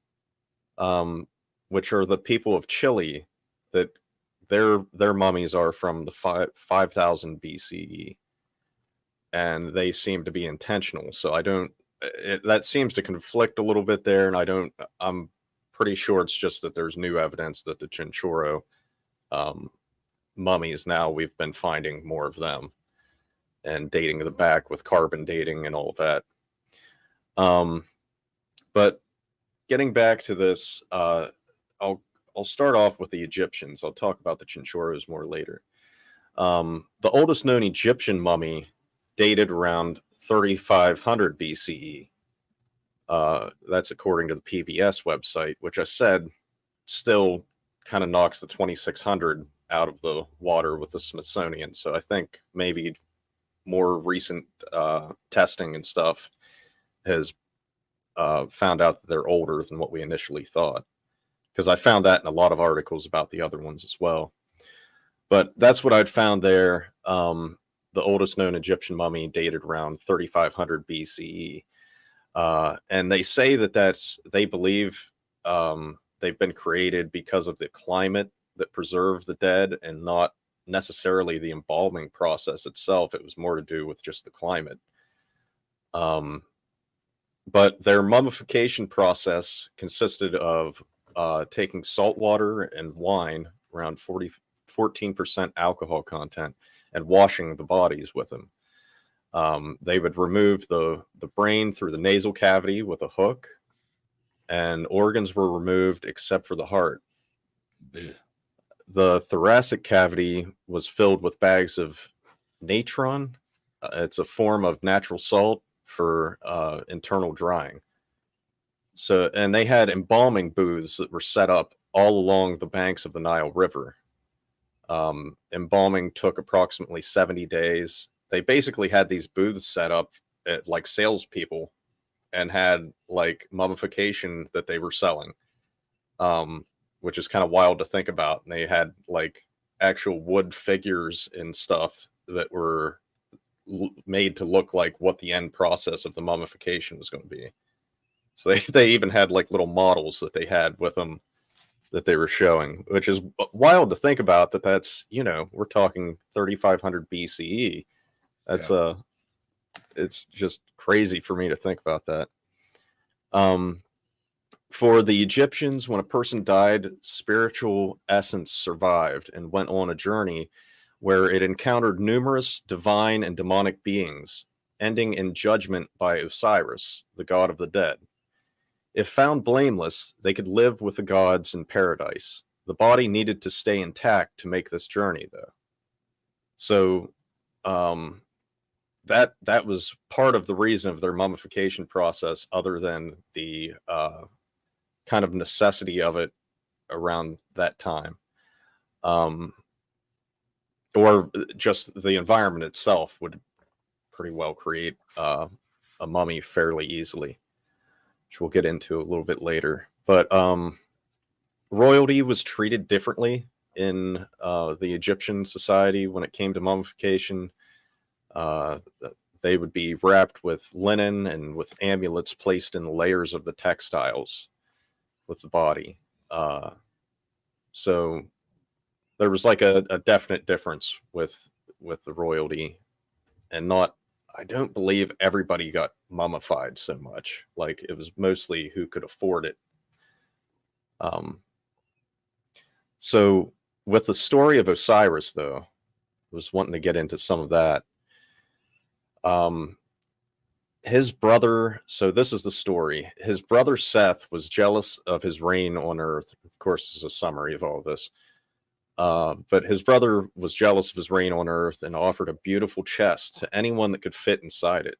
which are the people of Chile, that their mummies are from the 5000 BCE, and they seem to be intentional. So that seems to conflict a little bit there, and I'm pretty sure it's just that there's new evidence that the Chinchorro mummies, now we've been finding more of them and dating the back with carbon dating and all of that. But getting back to this, I'll start off with the Egyptians. I'll talk about the Chinchorros more later. The oldest known Egyptian mummy dated around 3500 BCE. That's according to the PBS website, which I said still kind of knocks the 2600 out of the water with the Smithsonian. So I think maybe more recent testing and stuff has found out that they're older than what we initially thought, because I found that in a lot of articles about the other ones as well. But that's what I'd found there. The oldest known Egyptian mummy dated around 3500 BCE. And they say they believe they've been created because of the climate that preserved the dead, and not necessarily the embalming process itself. It was more to do with just the climate. But their mummification process consisted of taking salt water and wine, around 14% alcohol content, and washing the bodies with them. They would remove the brain through the nasal cavity with a hook, and organs were removed except for the heart. The thoracic cavity was filled with bags of natron. It's a form of natural salt for internal drying. So, and they had embalming booths that were set up all along the banks of the Nile River. Embalming took approximately 70 days. They basically had these booths set up like salespeople and had like mummification that they were selling, which is kind of wild to think about. And they had like actual wood figures and stuff that were made to look like what the end process of the mummification was going to be. So they even had like little models that they had with them that they were showing, which is wild to think about. That's, you know, we're talking 3500 BCE. That's it's just crazy for me to think about that. For the Egyptians, when a person died, spiritual essence survived and went on a journey where it encountered numerous divine and demonic beings, ending in judgment by Osiris, the god of the dead. If found blameless, they could live with the gods in paradise. The body needed to stay intact to make this journey, though. So that was part of the reason of their mummification process, other than the kind of necessity of it around that time. Or just the environment itself would pretty well create a mummy fairly easily, which we'll get into a little bit later. But royalty was treated differently in the Egyptian society when it came to mummification. They would be wrapped with linen and with amulets placed in the layers of the textiles with the body. So there was like a definite difference with the royalty, and not, I don't believe everybody got mummified so much. Like, it was mostly who could afford it. So with the story of Osiris, though, I was wanting to get into some of that. His brother, so this is the story. His brother Seth was jealous of his reign on earth. Of course, this is a summary of all of this. But his brother was jealous of his reign on earth and offered a beautiful chest to anyone that could fit inside it.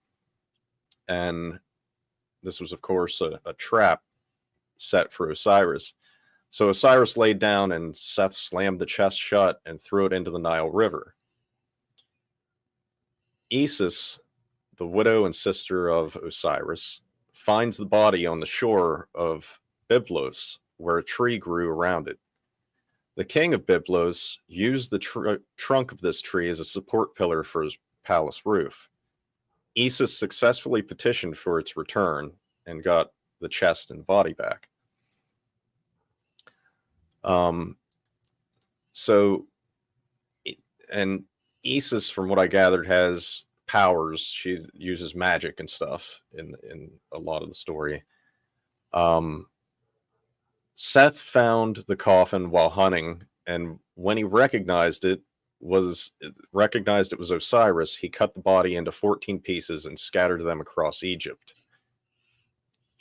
And this was, of course, a trap set for Osiris. So Osiris laid down, and Seth slammed the chest shut and threw it into the Nile River. Isis, the widow and sister of Osiris, finds the body on the shore of Byblos, where a tree grew around it. The king of Byblos used the trunk of this tree as a support pillar for his palace roof. Isis successfully petitioned for its return and got the chest and body back. And Isis, from what I gathered, has powers. She uses magic and stuff in a lot of the story. Seth found the coffin while hunting, and when he recognized it was Osiris, he cut the body into 14 pieces and scattered them across Egypt.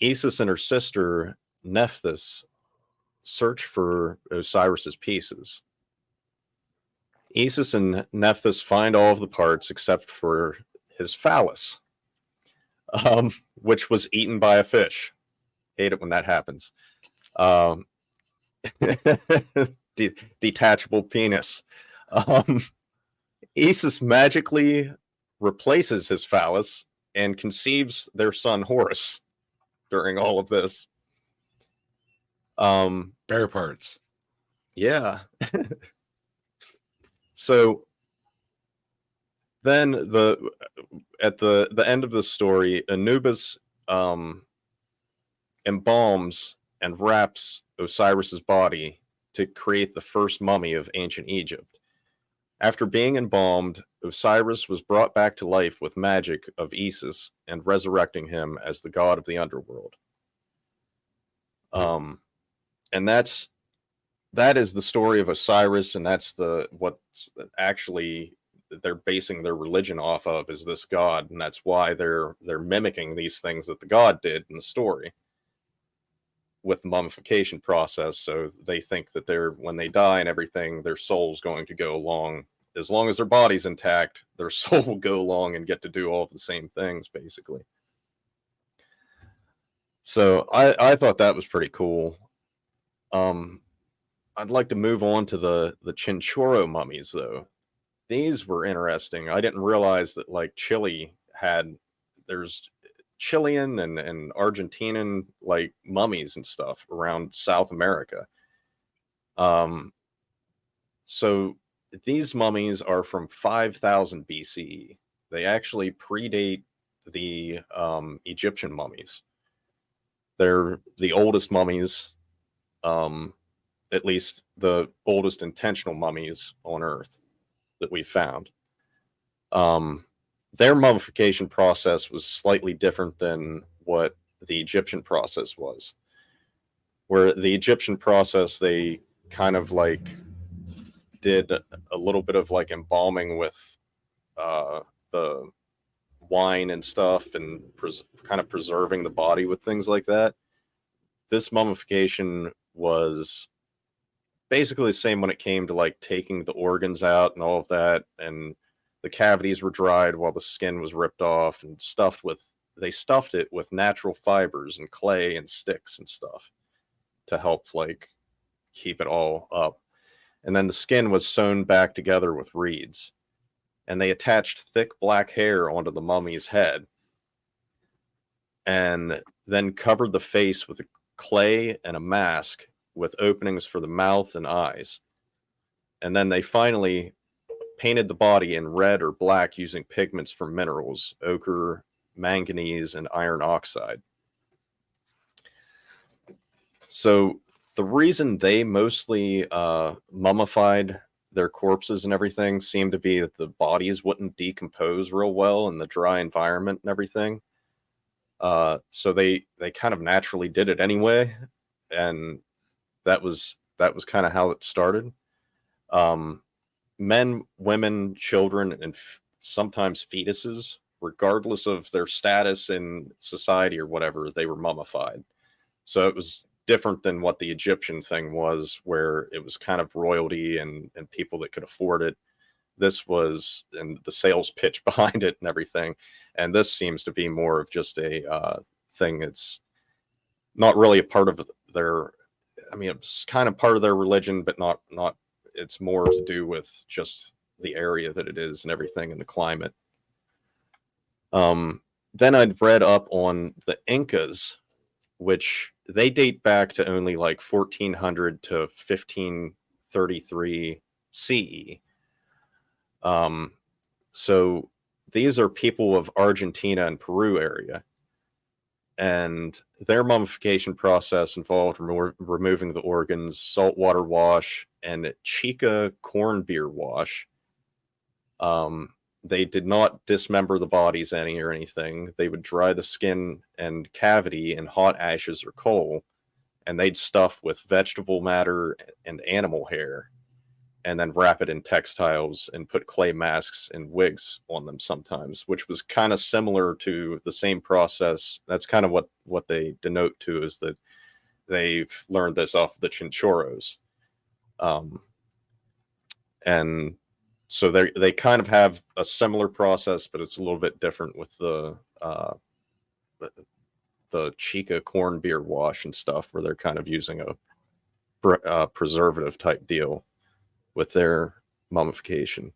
Isis and her sister Nephthys search for Osiris's pieces. Isis and Nephthys find all of the parts except for his phallus, which was eaten by a fish. Hate it when that happens. Detachable penis. Isis magically replaces his phallus and conceives their son Horus during all of this. Bear parts. Yeah. So then at the end of the story, Anubis embalms and wraps Osiris's body to create the first mummy of ancient Egypt. After being embalmed, Osiris was brought back to life with magic of Isis and resurrecting him as the god of the underworld. And that is the story of Osiris, and that's what's actually they're basing their religion off of, is this god, and that's why they're mimicking these things that the god did in the story with the mummification process. So they think that when they die and everything, their soul's going to go along as long as their body's intact, their soul will go along and get to do all of the same things, basically. So I thought that was pretty cool. I'd like to move on to the Chinchorro mummies, though. These were interesting. I didn't realize that like Chile there's Chilean and Argentinian like mummies and stuff around South America. So these mummies are from 5000 BCE. They actually predate the Egyptian mummies. They're the oldest mummies, at least the oldest intentional mummies on Earth that we found. Their mummification process was slightly different than what the Egyptian process was. Where the Egyptian process, they kind of like did a little bit of like embalming with the wine and stuff and kind of preserving the body with things like that. This mummification was basically the same when it came to like taking the organs out and all of that, and the cavities were dried while the skin was ripped off and they stuffed it with natural fibers and clay and sticks and stuff to help like keep it all up. And then the skin was sewn back together with reeds, and they attached thick black hair onto the mummy's head and then covered the face with clay and a mask with openings for the mouth and eyes. And then they finally painted the body in red or black using pigments from minerals, ochre, manganese, and iron oxide. So the reason they mostly mummified their corpses and everything seemed to be that the bodies wouldn't decompose real well in the dry environment and everything. So they kind of naturally did it anyway, and that was kind of how it started. Men, women, children, and sometimes fetuses, regardless of their status in society or whatever, they were mummified. So it was different than what the Egyptian thing was, where it was kind of royalty and people that could afford it. This was, and the sales pitch behind it and everything. And this seems to be more of just a thing that's not really a part of their, I mean, it's kind of part of their religion, but not, it's more to do with just the area that it is and everything and the climate. Then I'd read up on the Incas, which they date back to only like 1400 to 1533 CE. So these are people of Argentina and Peru area, and their mummification process involved removing the organs, saltwater wash, and chica corn beer wash. They did not dismember the bodies any or anything. They would dry the skin and cavity in hot ashes or coal, and they'd stuff with vegetable matter and animal hair, and then wrap it in textiles and put clay masks and wigs on them sometimes, which was kind of similar to the same process. That's kind of what they denote to, is that they've learned this off the Chinchorros. And so they kind of have a similar process, but it's a little bit different with the chica corn beer wash and stuff, where they're kind of using a preservative type deal with their mummification.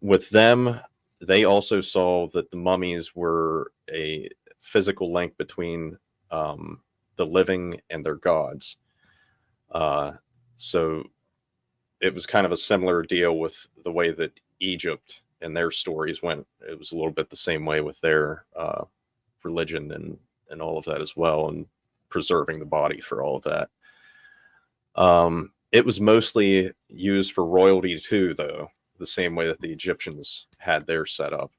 With them, they also saw that the mummies were a physical link between the living and their gods. So it was kind of a similar deal with the way that Egypt and their stories went. It was a little bit the same way with their religion and all of that as well, and preserving the body for all of that. It was mostly used for royalty too, though, the same way that the Egyptians had their setup.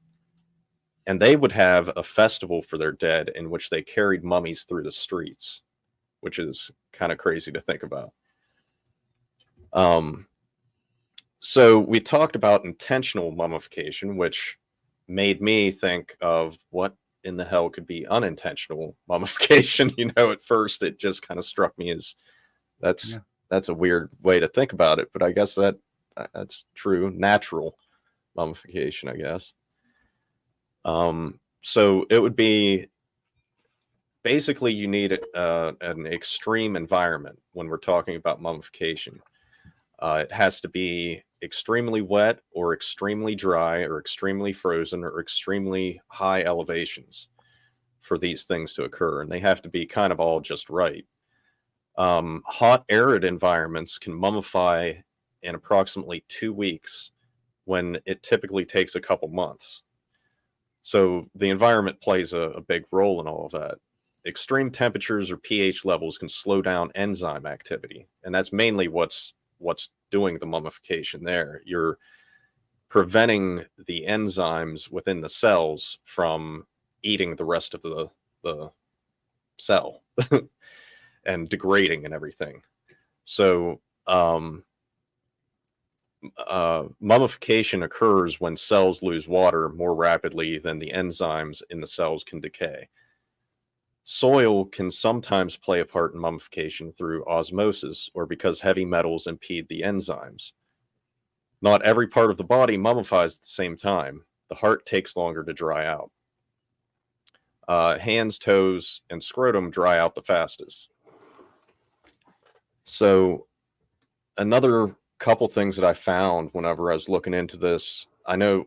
And they would have a festival for their dead in which they carried mummies through the streets, which is kind of crazy to think about. So we talked about intentional mummification, which made me think of what in the hell could be unintentional mummification. At first it just kind of struck me as that's a weird way to think about it, but I guess that that's true. Natural mummification, I guess. So it would be basically you need an extreme environment when we're talking about mummification. It has to be extremely wet or extremely dry or extremely frozen or extremely high elevations for these things to occur. And they have to be kind of all just right. Hot, arid environments can mummify in approximately 2 weeks when it typically takes a couple months. So the environment plays a big role in all of that. Extreme temperatures or pH levels can slow down enzyme activity. And that's mainly what's doing the mummification there. You're preventing the enzymes within the cells from eating the rest of the cell and degrading and everything. So mummification occurs when cells lose water more rapidly than the enzymes in the cells can decay. Soil can sometimes play a part in mummification through osmosis or because heavy metals impede the enzymes. Not every part of the body mummifies at the same time. The heart takes longer to dry out. Hands, toes, and scrotum dry out the fastest. So another couple things that I found whenever I was looking into this, I know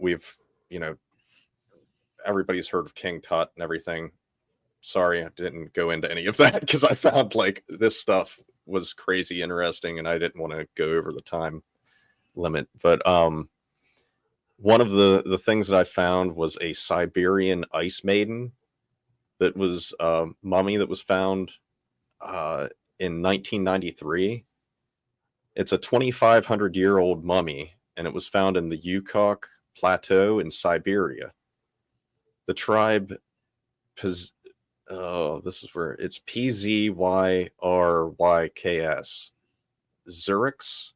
everybody's heard of King Tut and everything. Sorry, I didn't go into any of that because I found like this stuff was crazy interesting and I didn't want to go over the time limit. But one of the things that I found was a Siberian ice maiden that was a mummy that was found in 1993. It's a 2,500-year-old mummy, and it was found in the Yukok Plateau in Siberia. The tribe, this is where it's PzyrYks. Zurichs,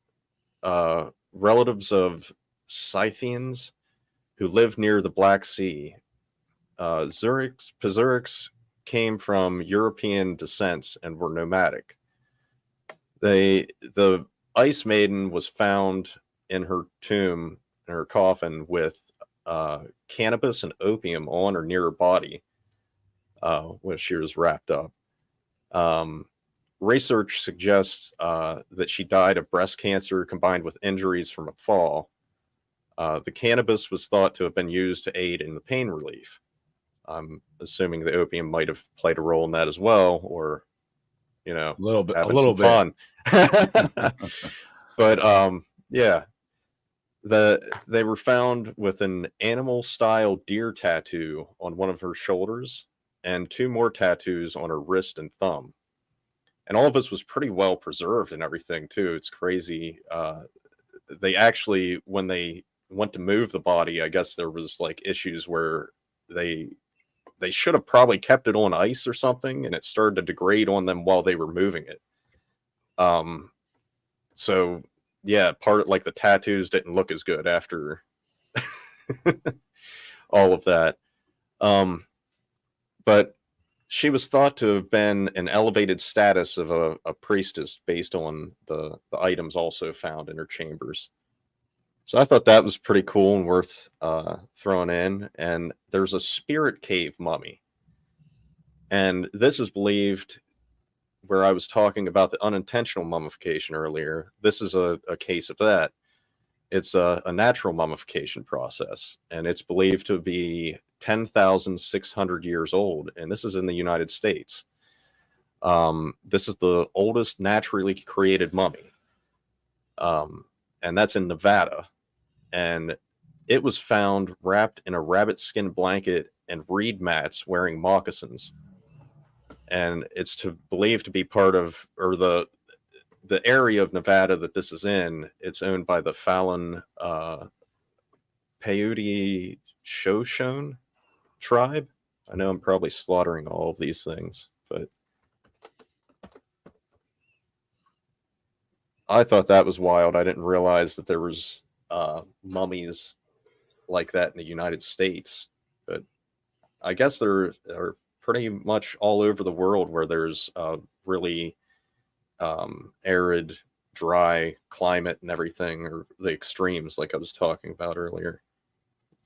relatives of Scythians who lived near the Black Sea. Pzyrix came from European descents and were nomadic. The Ice Maiden was found in her tomb, in her coffin, with cannabis and opium on or near her body when she was wrapped up. Research suggests that she died of breast cancer combined with injuries from a fall. The cannabis was thought to have been used to aid in the pain relief. I'm assuming the opium might have played a role in that as well, or a little bit, fun. But yeah, they were found with an animal-style deer tattoo on one of her shoulders and 2 more tattoos on her wrist and thumb. And all of this was pretty well preserved and everything too. It's crazy. They actually, when they went to move the body, I guess there was like issues where they should have probably kept it on ice or something, and it started to degrade on them while they were moving it. So yeah, like the tattoos didn't look as good after all of that. But she was thought to have been an elevated status of a priestess based on the items also found in her chambers. So I thought that was pretty cool and worth throwing in. And there's a spirit cave mummy. And this is believed, where I was talking about the unintentional mummification earlier, this is a case of that. It's a natural mummification process, and it's believed to be 10,600 years old, and this is in the United States. This is the oldest naturally created mummy, and that's in Nevada. And it was found wrapped in a rabbit skin blanket and reed mats wearing moccasins. And it's believed to be part of, or the area of Nevada that this is in. It's owned by the Fallon Paiute Shoshone tribe. I know I'm probably slaughtering all of these things, but I thought that was wild. I didn't realize that there was mummies like that in the United States, but I guess there are pretty much all over the world where there's really arid, dry climate and everything, or the extremes like I was talking about earlier,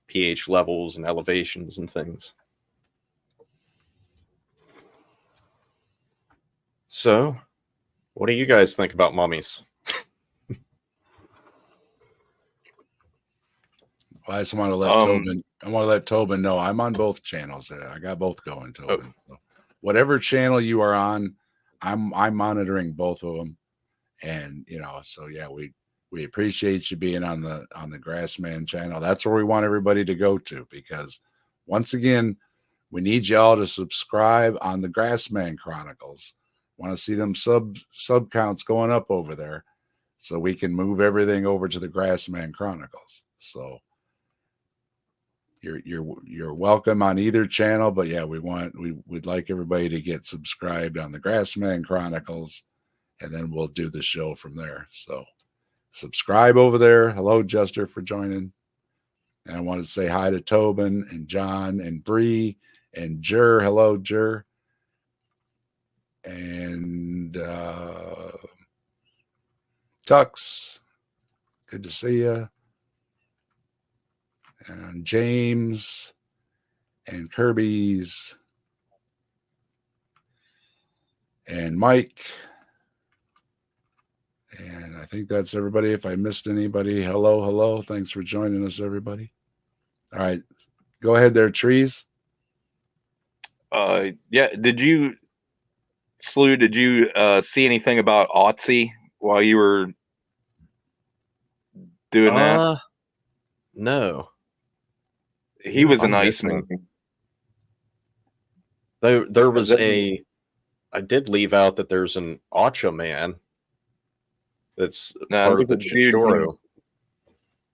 pH levels and elevations and things. So, what do you guys think about mummies? I just want to let Tobin. I want to let Tobin know I'm on both channels. I got both going, Tobin. So whatever channel you are on, I'm monitoring both of them, and so yeah, we appreciate you being on the Grassman channel. That's where we want everybody to go to, because once again, we need y'all to subscribe on the Grassman Chronicles. Want to see them sub counts going up over there, so we can move everything over to the Grassman Chronicles. So you're welcome on either channel, but yeah, we'd like everybody to get subscribed on the Grassman Chronicles, and then we'll do the show from there. So subscribe over there. Hello, Jester, for joining. And I want to say hi to Tobin and John and Bree and Jer. Hello, Jer. And Tux, good to see you. And James and Kirby's and Mike. And I think that's everybody. If I missed anybody, hello. Thanks for joining us, everybody. All right. Go ahead there, Trees. Yeah. Slew, did you see anything about Otzi while you were doing that? No. He was an I'm Iceman. There was I did leave out that there's an Acha man that's part of the Chistoro.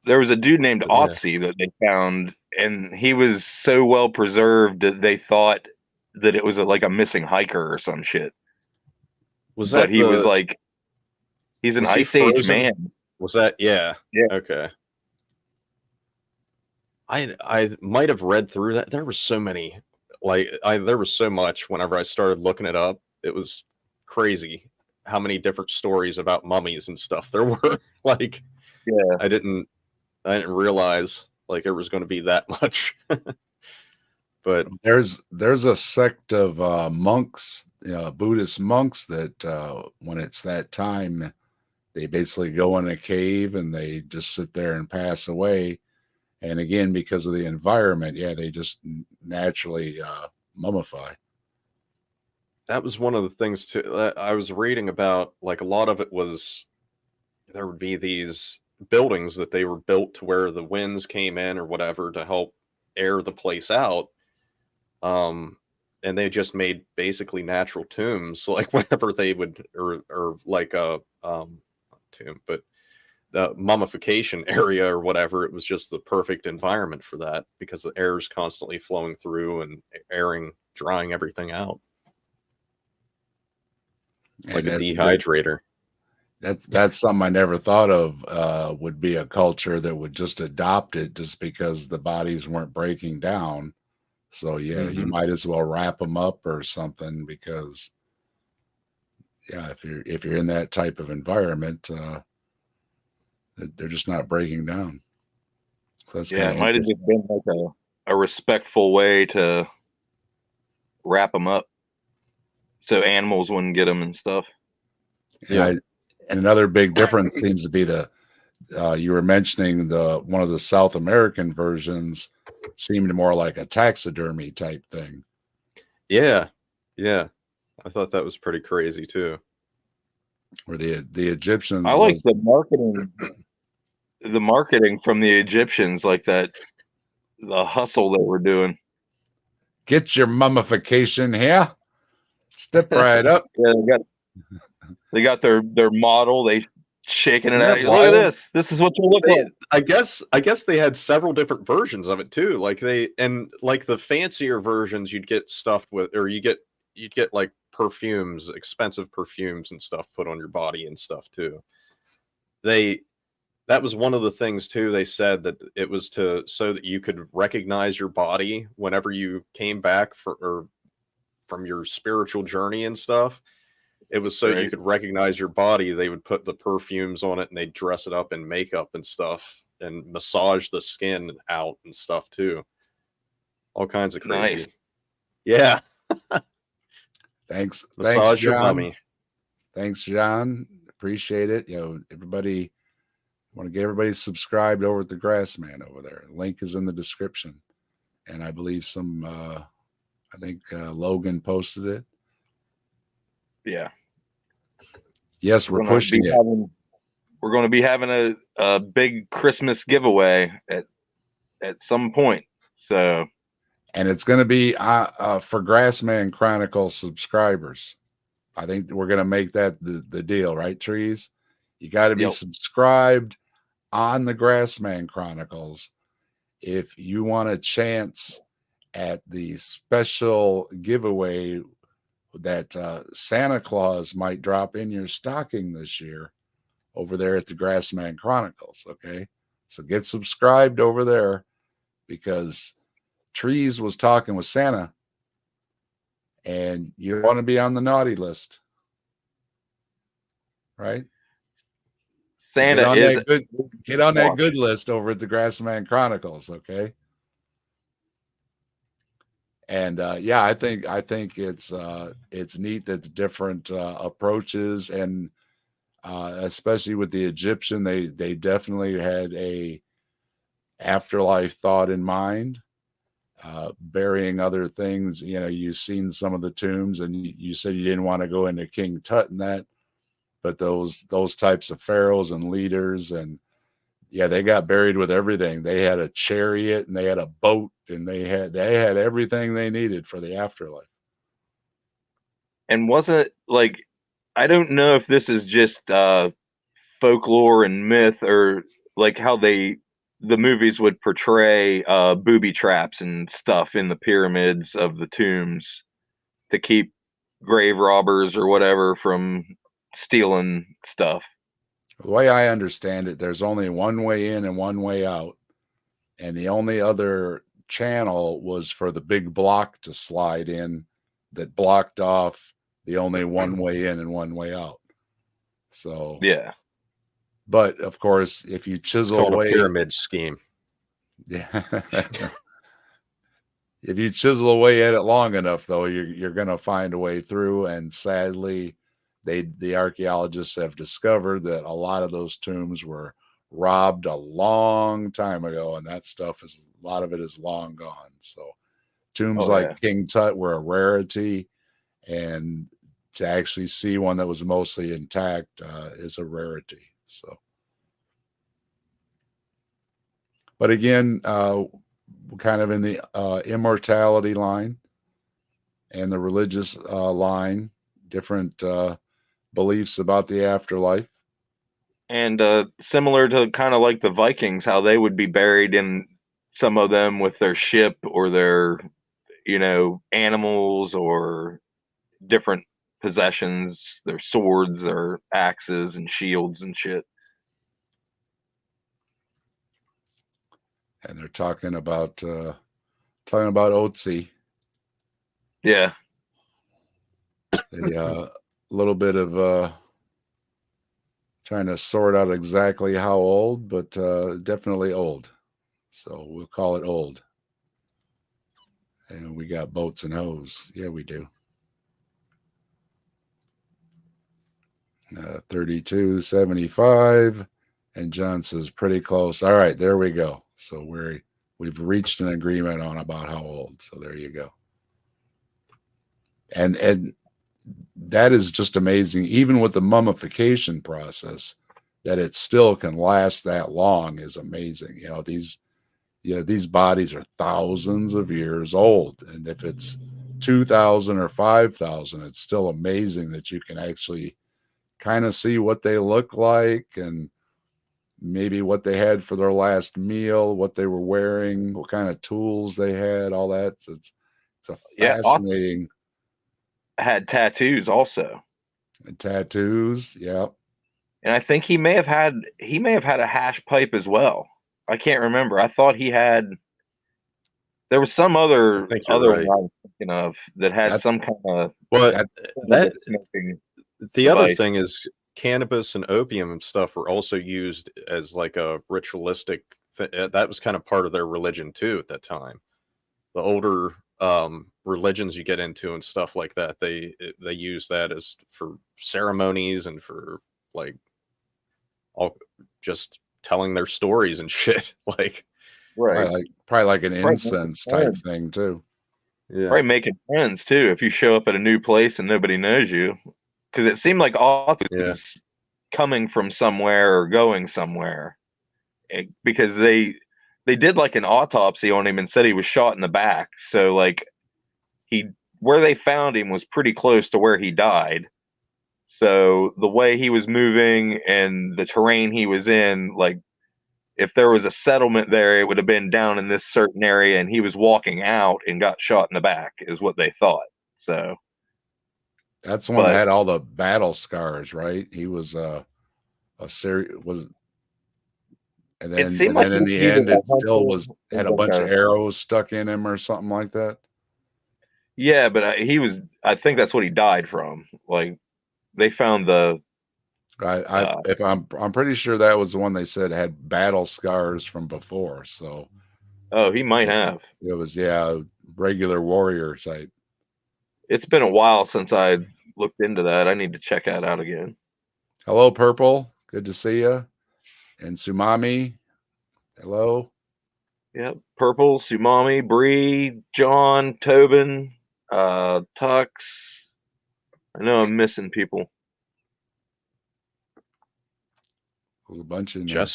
There was a dude named Otzi that they found, and he was so well preserved that they thought that it was like a missing hiker or some shit. Was that? But he was like, he's an Ice Age man. Was that? Yeah. Yeah. Okay. I might have read through that. There were so many. There was so much whenever I started looking it up. It was crazy how many different stories about mummies and stuff there were. Yeah, I didn't realize there was going to be that much. But there's a sect of monks, Buddhist monks, that when it's that time, they basically go in a cave and they just sit there and pass away. And again, because of the environment, they just naturally mummify. That was one of the things too that I was reading about. A lot of it was, there would be these buildings that they were built to where the winds came in or whatever to help air the place out. And they just made basically natural tombs. So whenever they would, or like a tomb, but the mummification area or whatever, it was just the perfect environment for that, because the air is constantly flowing through and drying everything out. Like a dehydrator. That's something I never thought of, would be a culture that would just adopt it just because the bodies weren't breaking down. So you might as well wrap them up or something, because if you're in that type of environment, they're just not breaking down. So that's it might have just been like a respectful way to wrap them up so animals wouldn't get them and stuff. Yeah. And another big difference seems to be you were mentioning one of the South American versions seemed more like a taxidermy type thing. Yeah. I thought that was pretty crazy too. Where the Egyptians, I like the marketing from the Egyptians, like that, the hustle that we're doing. Get your mummification here. Step right up. Yeah, they got their model. They shaking it out. Look at this. This is what you look like. I guess they had several different versions of it too. The fancier versions, you'd get stuffed with, or you'd get like perfumes, expensive perfumes and stuff put on your body and stuff too. That was one of the things too. They said that it was so that you could recognize your body whenever you came back from your spiritual journey and stuff. It was so you Right. could recognize your body. They would put the perfumes on it and they'd dress it up in makeup and stuff and massage the skin out and stuff too. All kinds of crazy. Nice. Yeah. Thanks, Massage your John. mummy. Thanks, John. Appreciate it. Everybody, want to get everybody subscribed over at the Grassman over there. Link is in the description, and I believe I think Logan posted it. Yeah. Yes, we're pushing it. We're going to be having a big Christmas giveaway at some point. So, and it's going to be for Grassman Chronicles subscribers. I think we're going to make that the deal, right, Trees? You got to be subscribed on the Grassman Chronicles if you want a chance at the special giveaway that Santa Claus might drop in your stocking this year over there at the Grassman Chronicles. Okay, so get subscribed over there, because Trees was talking with Santa, and you want to be on the naughty list, right? Santa So get on that good list over at the Grassman Chronicles, okay? And I think it's neat that the different approaches, and especially with the Egyptian, they definitely had a afterlife thought in mind. Burying other things, you've seen some of the tombs, and you said you didn't want to go into King Tut and that, but those types of pharaohs and leaders, and they got buried with everything. They had a chariot and they had a boat, and they had everything they needed for the afterlife. And wasn't like, I don't know if this is just folklore and myth, or like how the movies would portray booby traps and stuff in the pyramids of the tombs to keep grave robbers or whatever from stealing stuff. The way I understand it, there's only one way in and one way out, and the only other channel was for the big block to slide in that blocked off the only one way in and one way out. So yeah, but of course, if you chisel away a pyramid scheme, if you chisel away at it long enough, though, you're going to find a way through. And sadly, the archaeologists have discovered that a lot of those tombs were robbed a long time ago, and that stuff a lot of it is long gone. So tombs like King Tut were a rarity, and to actually see one that was mostly intact is a rarity. So, but again, kind of in the immortality line and the religious line, different beliefs about the afterlife. And similar to kind of like the Vikings, how they would be buried in, some of them with their ship or their, animals or different possessions, their swords, their axes and shields and shit. And they're talking about Otzi. Yeah. A little bit of trying to sort out exactly how old, but definitely old. So we'll call it old. And we got boats and hoes. Yeah, we do. 3275, and John says pretty close. All right, there we go. So we've reached an agreement on about how old. So there you go. And that is just amazing. Even with the mummification process, that it still can last that long is amazing. These bodies are thousands of years old, and if it's 2,000 or 5,000, it's still amazing that you can actually kind of see what they look like, and maybe what they had for their last meal, what they were wearing, what kind of tools they had, all that. So it's a fascinating. Had tattoos also. And tattoos, yeah. And I think he may have had a hash pipe as well. I can't remember. I thought he had. There was some other right. one I was thinking of that had some kind of that smoking. The other device. thing is cannabis and opium and stuff were also used as like a ritualistic that was kind of part of their religion too at that time. The older religions you get into and stuff like that, they use that as for ceremonies and for like all just telling their stories and shit. Like, Right. Probably like an Right. incense type thing too. yeah, Probably making friends too if you show up at a new place and nobody knows you. Because it seemed like Oz yeah. was coming from somewhere or going somewhere. Because they did like an autopsy on him and said he was shot in the back. So like where they found him was pretty close to where he died. So the way he was moving and the terrain he was in, like if there was a settlement there, it would have been down in this certain area, and he was walking out and got shot in the back, is what they thought. So That's the one that but had all the battle scars, right? He was a series was, and it then seemed like in the he was end, a it still hunter, was had a bunch of arrows stuck in him or something like that. yeah, but he was. I think that's what he died from. Like they found the. If I'm pretty sure that was the one they said had battle scars from before. So Oh, he might have. it was regular warrior type. It's been a while since I looked into that. I need to check that out again. Hello, Purple. Good to see you. And Sumami. Hello. Yep. Purple, Sumami, Bree, John, Tobin, Tux. I know I'm missing people. There's a bunch in there.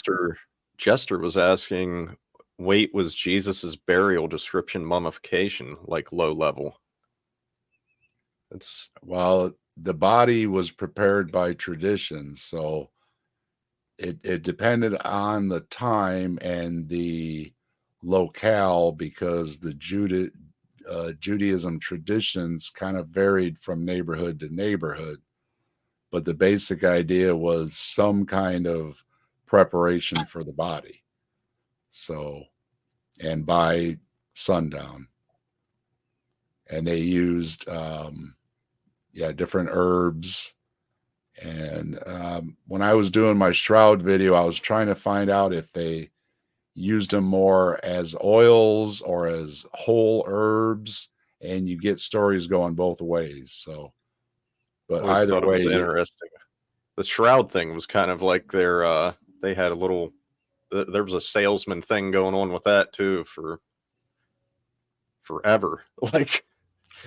Jester was asking, weight was Jesus's burial description mummification, like low level. It's the body was prepared by tradition, so it depended on the time and the locale, because the Judaism traditions kind of varied from neighborhood to neighborhood, but the basic idea was some kind of preparation for the body. So, and by sundown, and they used different herbs. And when I was doing my shroud video, I was trying to find out if they used them more as oils or as whole herbs, and you get stories going both ways. So, but always either thought it was way, interesting. The shroud thing was kind of like their they had a little there was a salesman thing going on with that too for forever. Like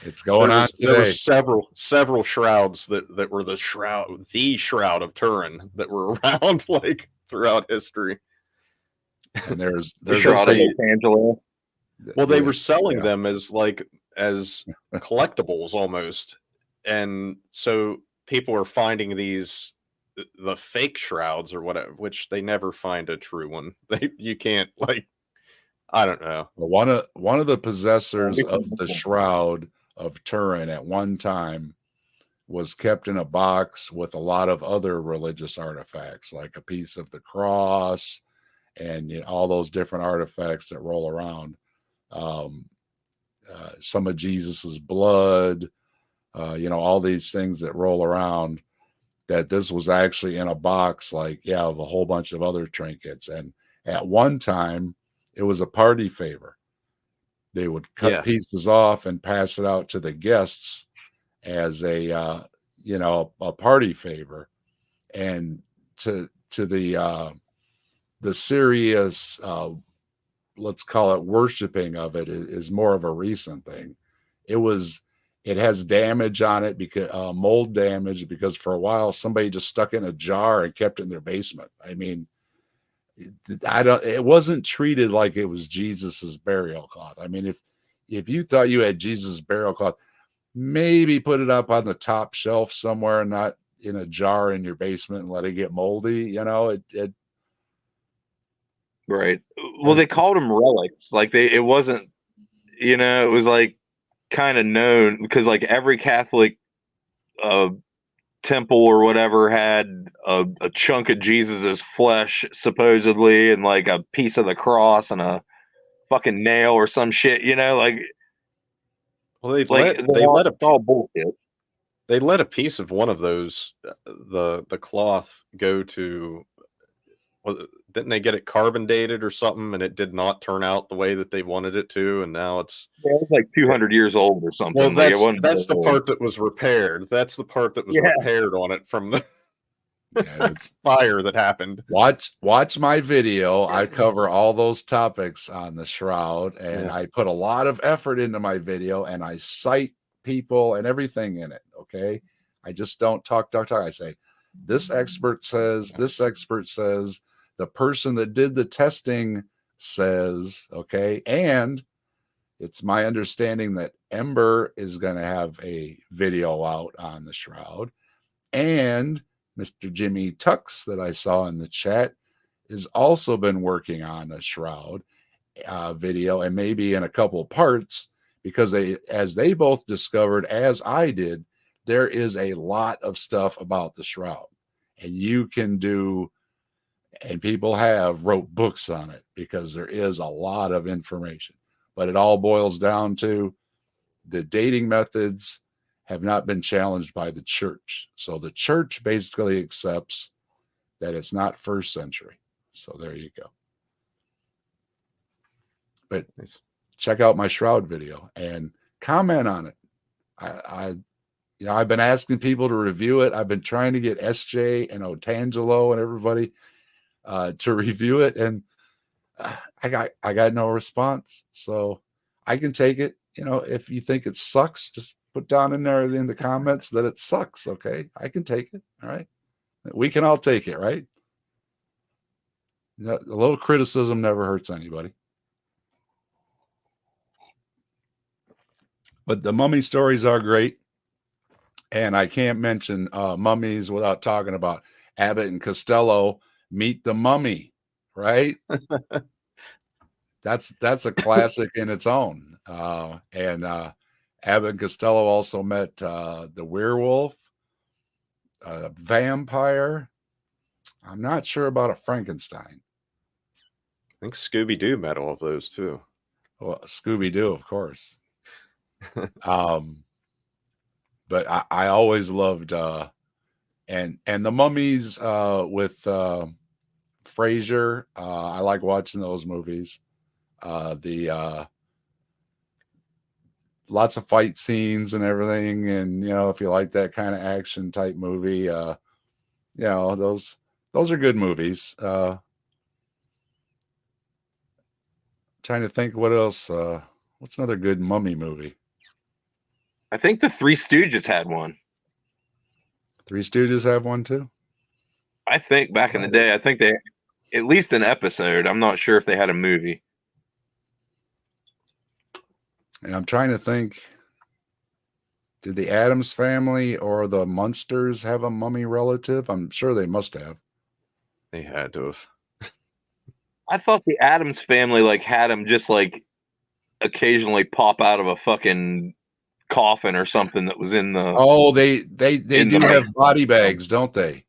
it's going on today. There were several shrouds that were the shroud of Turin that were around like throughout history. And there's the shroud of Angela. Well, they were selling them as collectibles almost, and so people are finding the fake shrouds or whatever, which they never find a true one. You can't I don't know. Well, one of the possessors of the shroud of Turin at one time was kept in a box with a lot of other religious artifacts, like a piece of the cross and all those different artifacts that roll around. Some of Jesus's blood, all these things that roll around, that this was actually in a box, of a whole bunch of other trinkets. And at one time, it was a party favor. They would cut pieces off and pass it out to the guests as a party favor. And to the serious, let's call it worshiping of it, is more of a recent thing. It has damage on it, because mold damage, because for a while somebody just stuck in a jar and kept it in their basement. I mean, it wasn't treated like it was Jesus's burial cloth. I mean, if you thought you had Jesus' burial cloth, maybe put it up on the top shelf somewhere and not in a jar in your basement and let it get moldy. Right. Well, they called them relics. It wasn't, it was kind of known, because every Catholic temple or whatever had a chunk of Jesus's flesh supposedly, and a piece of the cross and a fucking nail or some shit. Well, they let all bullshit. They let a piece of one of those, the cloth, go to. Didn't they get it carbon dated or something, and it did not turn out the way that they wanted it to, and now it's like 200 years old or something. well. Like, it wasn't That's the old. part that was repaired. That's the part that was repaired on it from the It's fire that happened. watch my video. I cover all those topics on the shroud, and I put a lot of effort into my video, and I cite people and everything in it. Okay, I just don't talk. I say, this expert says, the person that did the testing says, okay, and it's my understanding that Ember is going to have a video out on the shroud, and Mr. Jimmy Tux that I saw in the chat has also been working on a shroud video, and maybe in a couple parts, because as they both discovered, as I did, there is a lot of stuff about the shroud, and you can do, and people have wrote books on it because there is a lot of information, but it all boils down to the dating methods have not been challenged by the church. So the church basically accepts that it's not first century. So there you go. But check out my shroud video and comment on it. I've been asking people to review it. I've been trying to get SJ and Otangelo and everybody to review it, and I got no response. So I can take it. If you think it sucks, just put down in there in the comments that it sucks. Okay, I can take it. All right, we can all take it, right? A little criticism never hurts anybody. But the mummy stories are great, and I can't mention mummies without talking about Abbott and Costello Meet the Mummy, right? That's a classic in its own. And Abbott and Costello also met the werewolf, vampire. I'm not sure about a Frankenstein. I think Scooby-Doo met all of those too. Well, Scooby-Doo, of course. But I always loved and the mummies with Frasier. I like watching those movies. The lots of fight scenes and everything, and if you like that kind of action type movie, those are good movies. Trying to think what else. What's another good mummy movie? I think the Three Stooges had one. Three Stooges have one too? I think back in the day, I think they at least an episode. I'm not sure if they had a movie. And I'm trying to think, did the Addams Family or the Munsters have a mummy relative? I'm sure they must have. They had to have. I thought the Addams Family had him just occasionally pop out of a fucking coffin or something that was in the. Oh, they do have body bags, don't they?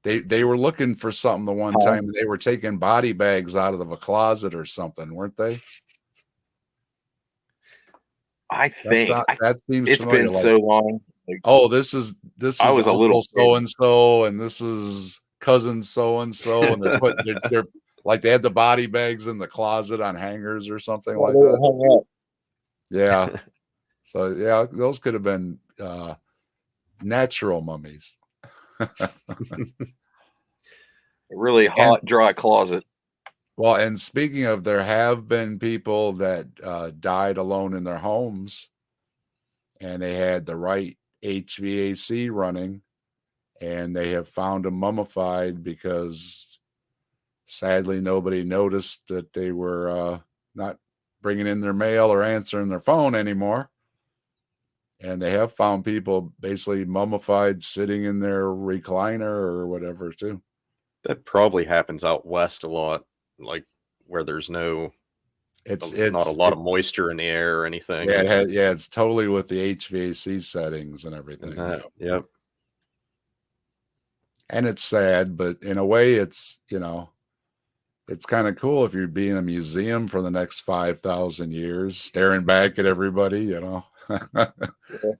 They were looking for something the one time. They were taking body bags out of a closet or something, weren't they? I think that seems it's familiar. been so long. This is I was a little so and so, and this is cousin so and so, and they're like they had the body bags in the closet on hangers or something like that. Hung up. Yeah. So yeah, those could have been natural mummies. Really hot, dry closet. Well, and speaking of, there have been people that died alone in their homes, and they had the right HVAC running, and they have found them mummified because sadly nobody noticed that they were not bringing in their mail or answering their phone anymore. And they have found people basically mummified sitting in their recliner or whatever too. That probably happens out west a lot, where there's not a lot of moisture in the air or anything. Yeah, it's totally with the HVAC settings and everything. Yep. And it's sad, but in a way, it's it's kind of cool if you'd be in a museum for the next 5,000 years, staring back at everybody,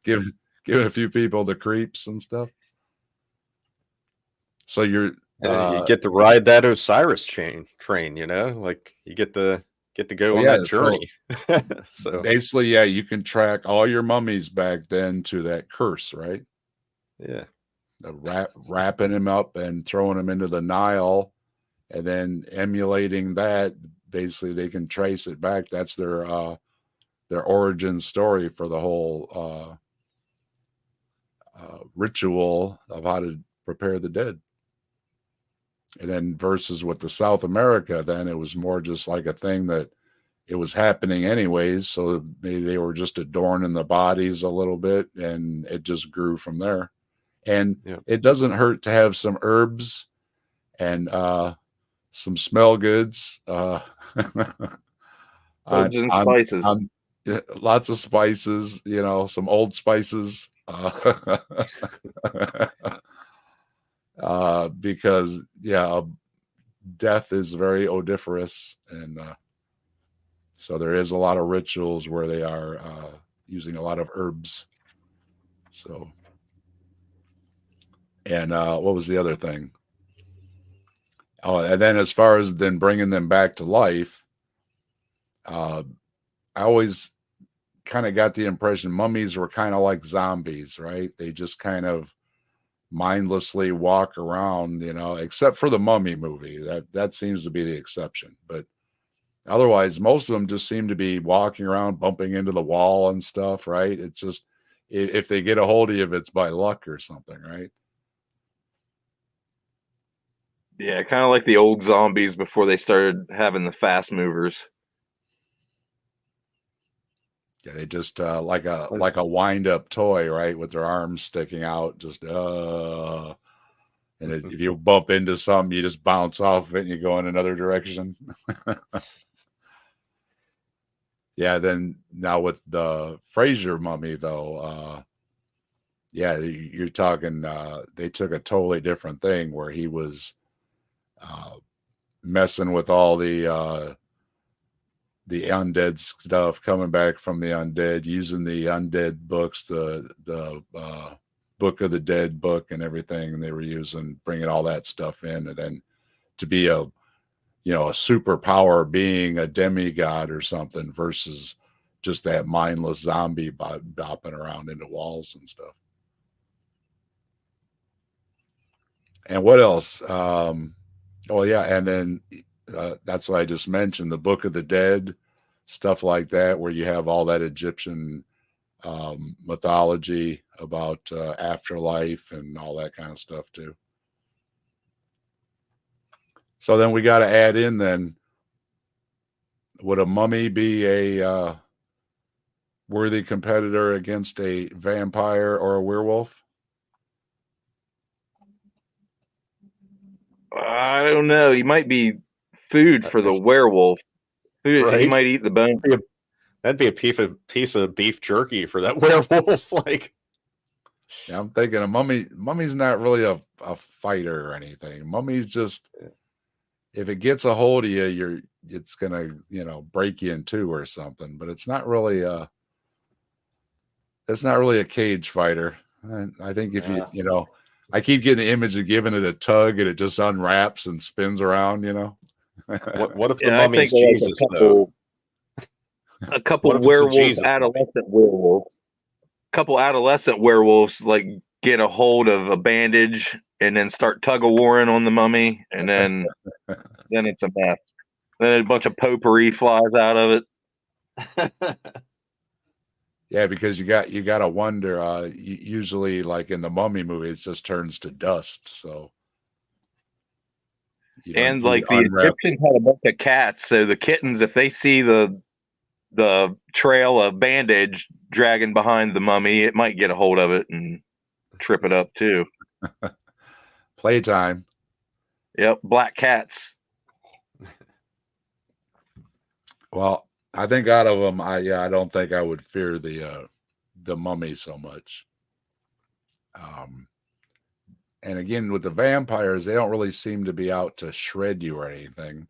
giving giving a few people the creeps and stuff. So you're you get to ride that Osiris train, you know, like you get to go on that journey. So basically, yeah, you can track all your mummies back then to that curse, right? Yeah. Wrapping him up and throwing him into the Nile, and then emulating that. Basically, they can trace it back. That's their origin story for the whole ritual of how to prepare the dead. And then versus with the South America, then it was more just like a thing that it was happening anyways. So maybe they were just adorning the bodies a little bit, and it just grew from there. And it doesn't hurt to have some herbs and some smell goods. Spices. Lots of spices, you know, some old spices. Because death is very odoriferous, and so there is a lot of rituals where they are using a lot of herbs. So, and what was the other thing? Oh, and then as far as then bringing them back to life, I always kind of got the impression mummies were kind of like zombies, right? They just kind of mindlessly walk around, you know, except for the Mummy movie. That seems to be the exception. But otherwise, most of them just seem to be walking around, bumping into the wall and stuff, right? It's just, if they get a hold of you, it's by luck or something, right? Yeah, kind of like the old zombies before they started having the fast movers. Yeah, they just like a wind-up toy, right, with their arms sticking out, just and if you bump into something, you just bounce off of it and you go in another direction. Yeah, then now with the Fraser mummy, though, yeah, you're talking. They took a totally different thing where he was messing with all the undead stuff, coming back from the undead, using the undead books, the Book of the Dead book and everything, and they were using, bringing all that stuff in, and then to be a superpower being a demigod or something versus just that mindless zombie bopping around into walls and stuff. And what else? Oh yeah, and then that's what I just mentioned, the Book of the Dead, stuff like that, where you have all that Egyptian mythology about afterlife and all that kind of stuff too. So then we got to add in then, would a mummy be a worthy competitor against a vampire or a werewolf? I don't know. He might be food for the werewolf. Right. He might eat the bone. That'd be a piece of beef jerky for that werewolf. Like, yeah, I'm thinking a mummy's not really a fighter or anything. Mummy's just, if it gets a hold of you, it's gonna break you in two or something. But it's not really a cage fighter. I think if I keep getting the image of giving it a tug and it just unwraps and spins around. What if the mummy's Jesus though? A couple adolescent werewolves like get a hold of a bandage and then start tug of warring on the mummy, and then it's a mess. Then a bunch of potpourri flies out of it. Yeah, because you got to wonder. Usually, like in the Mummy movie, it just turns to dust. So, and like the Egyptians had a bunch of cats, so the kittens, if they see the trail of bandage dragging behind the mummy, it might get a hold of it and trip it up too. Playtime. Yep, black cats. Well, I think out of them, I don't think I would fear the mummy so much. And again, with the vampires, they don't really seem to be out to shred you or anything,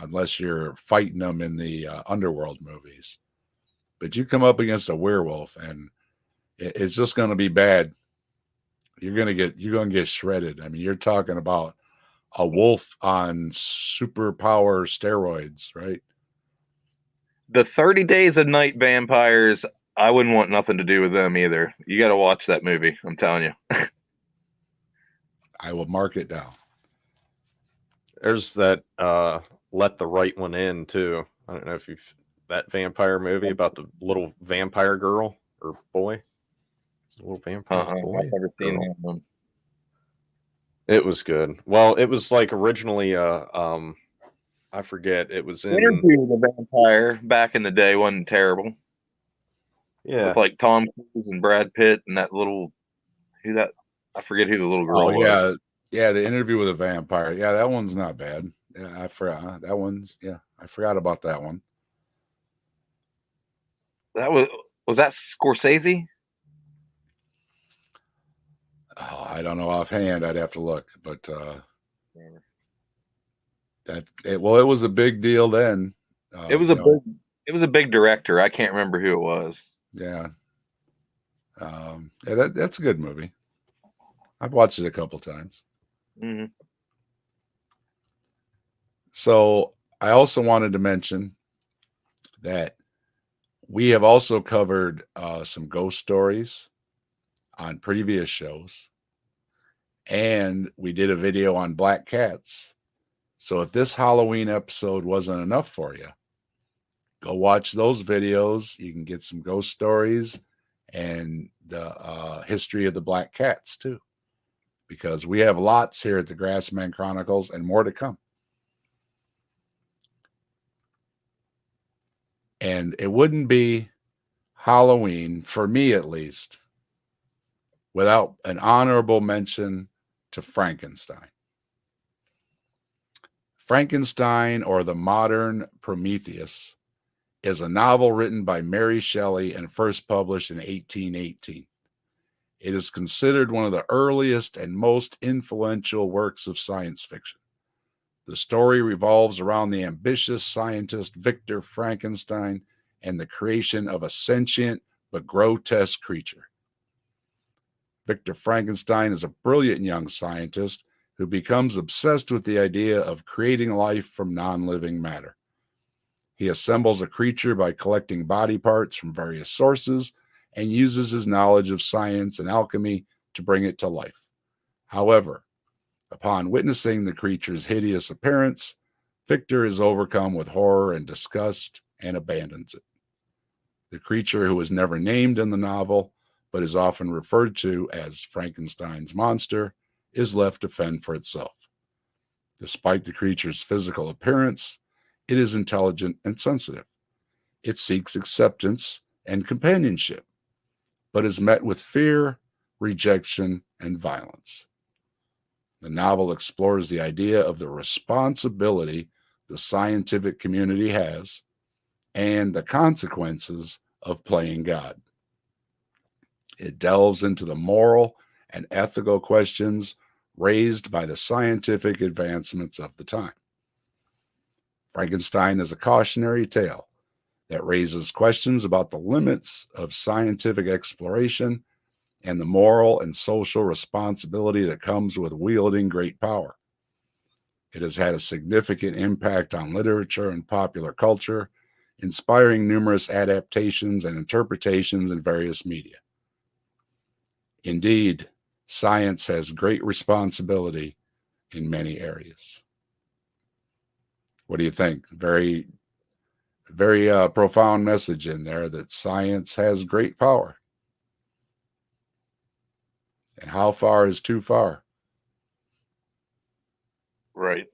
unless you're fighting them in the underworld movies. But you come up against a werewolf, and it's just going to be bad. You're going to get shredded. I mean, you're talking about a wolf on superpower steroids, right? The 30 Days of Night vampires, I wouldn't want nothing to do with them either. You got to watch that movie. I'm telling you. I will mark it down. There's that Let the Right One In too. I don't know if you've that vampire movie about the little vampire girl or boy. A little vampire boy. I've never seen girl. that one. It was good. Well, it was like originally I forget. It was in Interview with the Vampire back in the day wasn't terrible. Yeah. With like Tom Cruise and Brad Pitt and that little I forget who the little girl was. Yeah. Yeah, The Interview with a Vampire. Yeah, that one's not bad. Yeah, I forgot that one's. Yeah, I forgot about that one. That was that Scorsese? Oh, I don't know offhand. I'd have to look, but it was a big deal then. It was a big director. I can't remember who it was. Yeah. Yeah, that's a good movie. I've watched it a couple times. Mm-hmm. So I also wanted to mention that we have also covered some ghost stories on previous shows, and we did a video on black cats. So if this Halloween episode wasn't enough for you, go watch those videos. You can get some ghost stories and the history of the black cats too, because we have lots here at the Grassman Chronicles and more to come. And it wouldn't be Halloween, for me at least, without an honorable mention to Frankenstein. Frankenstein, or the Modern Prometheus, is a novel written by Mary Shelley and first published in 1818. It is considered one of the earliest and most influential works of science fiction. The story revolves around the ambitious scientist Victor Frankenstein and the creation of a sentient but grotesque creature. Victor Frankenstein is a brilliant young scientist who becomes obsessed with the idea of creating life from non-living matter. He assembles a creature by collecting body parts from various sources and uses his knowledge of science and alchemy to bring it to life. However, upon witnessing the creature's hideous appearance, Victor is overcome with horror and disgust and abandons it. The creature, who is never named in the novel, but is often referred to as Frankenstein's monster, is left to fend for itself. Despite the creature's physical appearance, it is intelligent and sensitive. It seeks acceptance and companionship, but is met with fear, rejection, and violence. The novel explores the idea of the responsibility the scientific community has and the consequences of playing God. It delves into the moral and ethical questions raised by the scientific advancements of the time. Frankenstein is a cautionary tale that raises questions about the limits of scientific exploration and the moral and social responsibility that comes with wielding great power. It has had a significant impact on literature and popular culture, inspiring numerous adaptations and interpretations in various media. Indeed, science has great responsibility in many areas. What do you think? Very, very profound message in there that science has great power. And how far is too far? Right.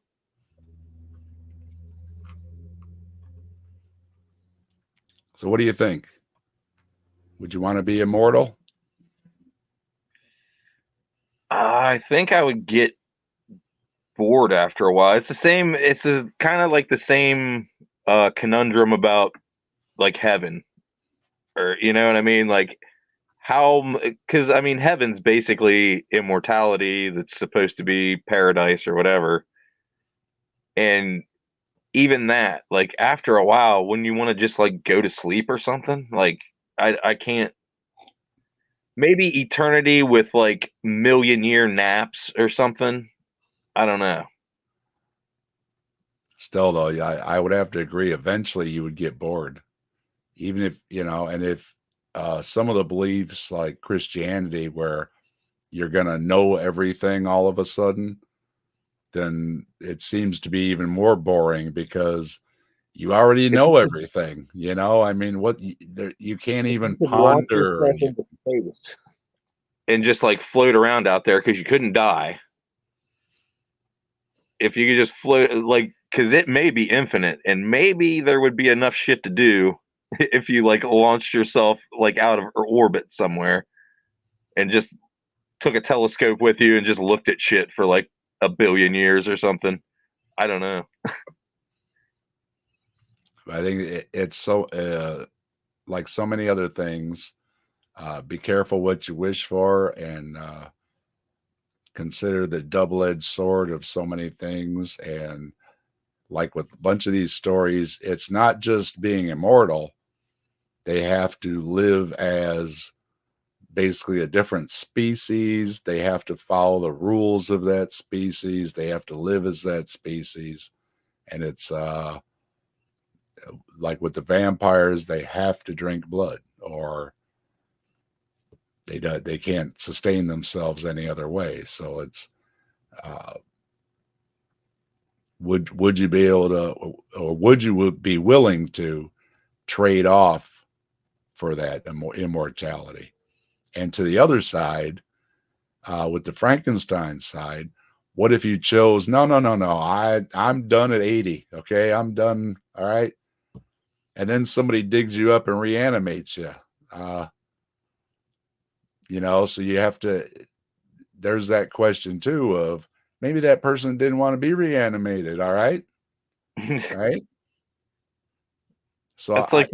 So what do you think? Would you want to be immortal? I think I would get bored after a while. It's a kind of like the same conundrum about like heaven, or you know what I mean? Like because I mean, heaven's basically immortality that's supposed to be paradise or whatever. And even that, like after a while, when you want to just like go to sleep or something, like I can't maybe eternity with like million-year naps or something. I don't know. Still, though, yeah, I would have to agree. Eventually, you would get bored, even if and if some of the beliefs like Christianity, where you're gonna know everything all of a sudden, then it seems to be even more boring because you already know everything. I mean, you can't even ponder. Into space and just like float around out there because you couldn't die. If you could just float, like, because it may be infinite, and maybe there would be enough shit to do if you like launched yourself like out of orbit somewhere and just took a telescope with you and just looked at shit for like a billion years or something. I don't know. I think it's so like so many other things. Be careful what you wish for, and consider the double-edged sword of so many things. And like with a bunch of these stories, it's not just being immortal. They have to live as basically a different species. They have to follow the rules of that species. They have to live as that species. And it's like with the vampires, they have to drink blood, or they can't sustain themselves any other way. So it's would you be able to, or would you be willing to trade off for that immortality? And to the other side, with the Frankenstein side, what if you chose no, I'm done at 80, okay, I'm done, all right, and then somebody digs you up and reanimates you, so you have to, there's that question too of maybe that person didn't want to be reanimated, all right, right? So That's like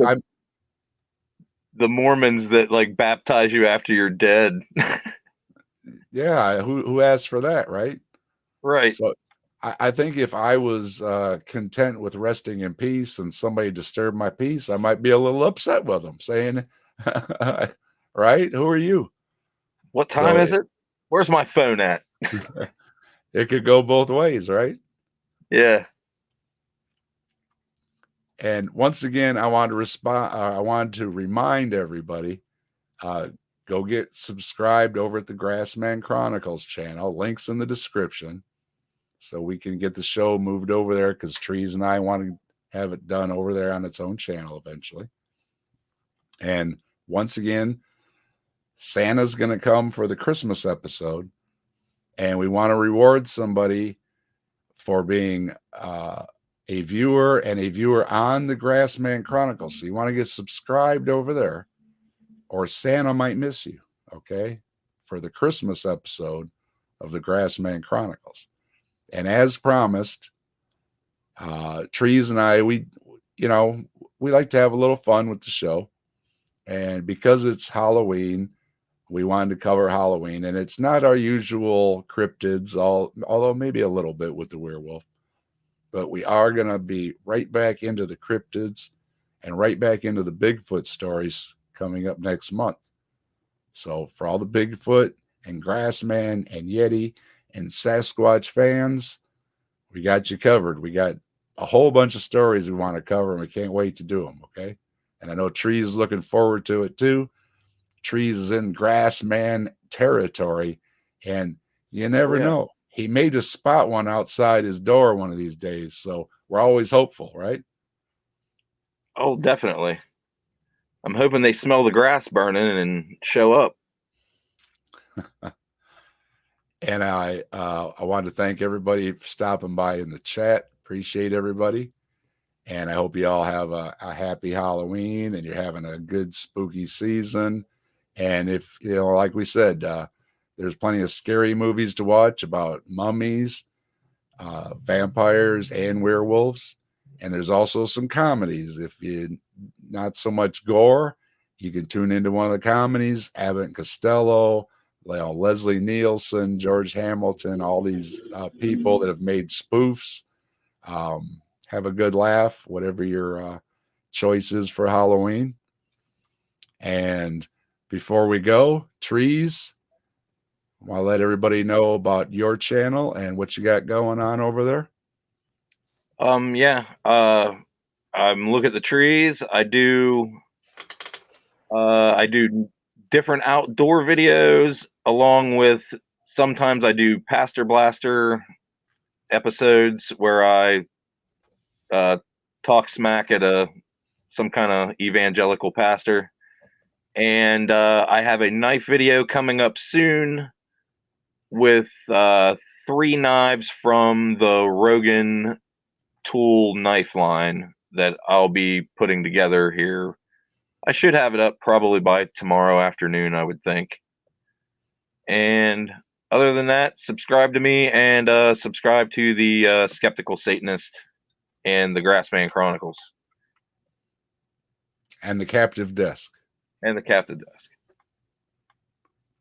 the Mormons that like baptize you after you're dead. yeah, who asked for that, right? Right. So I think if I was content with resting in peace and somebody disturbed my peace, I might be a little upset with them, saying, right, who are you? What time is it? Where's my phone at? It could go both ways, right? Yeah. And once again, I wanted to remind everybody, go get subscribed over at the Grassman Chronicles channel. Links in the description, so we can get the show moved over there, because Trees and I want to have it done over there on its own channel eventually. And once again, Santa's going to come for the Christmas episode, and we want to reward somebody for being a viewer on the Grassman Chronicles. So you want to get subscribed over there, or Santa might miss you, okay, for the Christmas episode of the Grassman Chronicles. And as promised, Trees and I, we like to have a little fun with the show. And because it's Halloween, we wanted to cover Halloween. And it's not our usual cryptids, although maybe a little bit with the werewolf. But we are going to be right back into the cryptids and right back into the Bigfoot stories coming up next month. So for all the Bigfoot and Grassman and Yeti and Sasquatch fans, we got you covered. We got a whole bunch of stories we want to cover, and we can't wait to do them, okay? And I know Trees is looking forward to it too. Trees is in Grassman territory, and you never know. He may just spot one outside his door one of these days, so we're always hopeful, right? Oh, definitely. I'm hoping they smell the grass burning and show up. And I want to thank everybody for stopping by in the chat. Appreciate everybody. And I hope you all have a happy Halloween, and you're having a good spooky season. And if, like we said, there's plenty of scary movies to watch about mummies, vampires, and werewolves. And there's also some comedies. If you not so much gore, you can tune into one of the comedies. Abbott and Costello, Leslie Nielsen, George Hamilton, all these people that have made spoofs. Have a good laugh, whatever your choice is for Halloween. And before we go, Trees, I want to let everybody know about your channel and what you got going on over there. Yeah. I'm Look at the Trees. I do different outdoor videos, along with sometimes I do Pastor Blaster episodes where I talk smack at some kind of evangelical pastor. And I have a knife video coming up soon with 3 knives from the Rogan tool knife line that I'll be putting together here. I should have it up probably by tomorrow afternoon, I would think. And other than that, subscribe to me and subscribe to the Skeptical Satanist and the Grassman Chronicles And the Captive Desk. and the Captive Desk.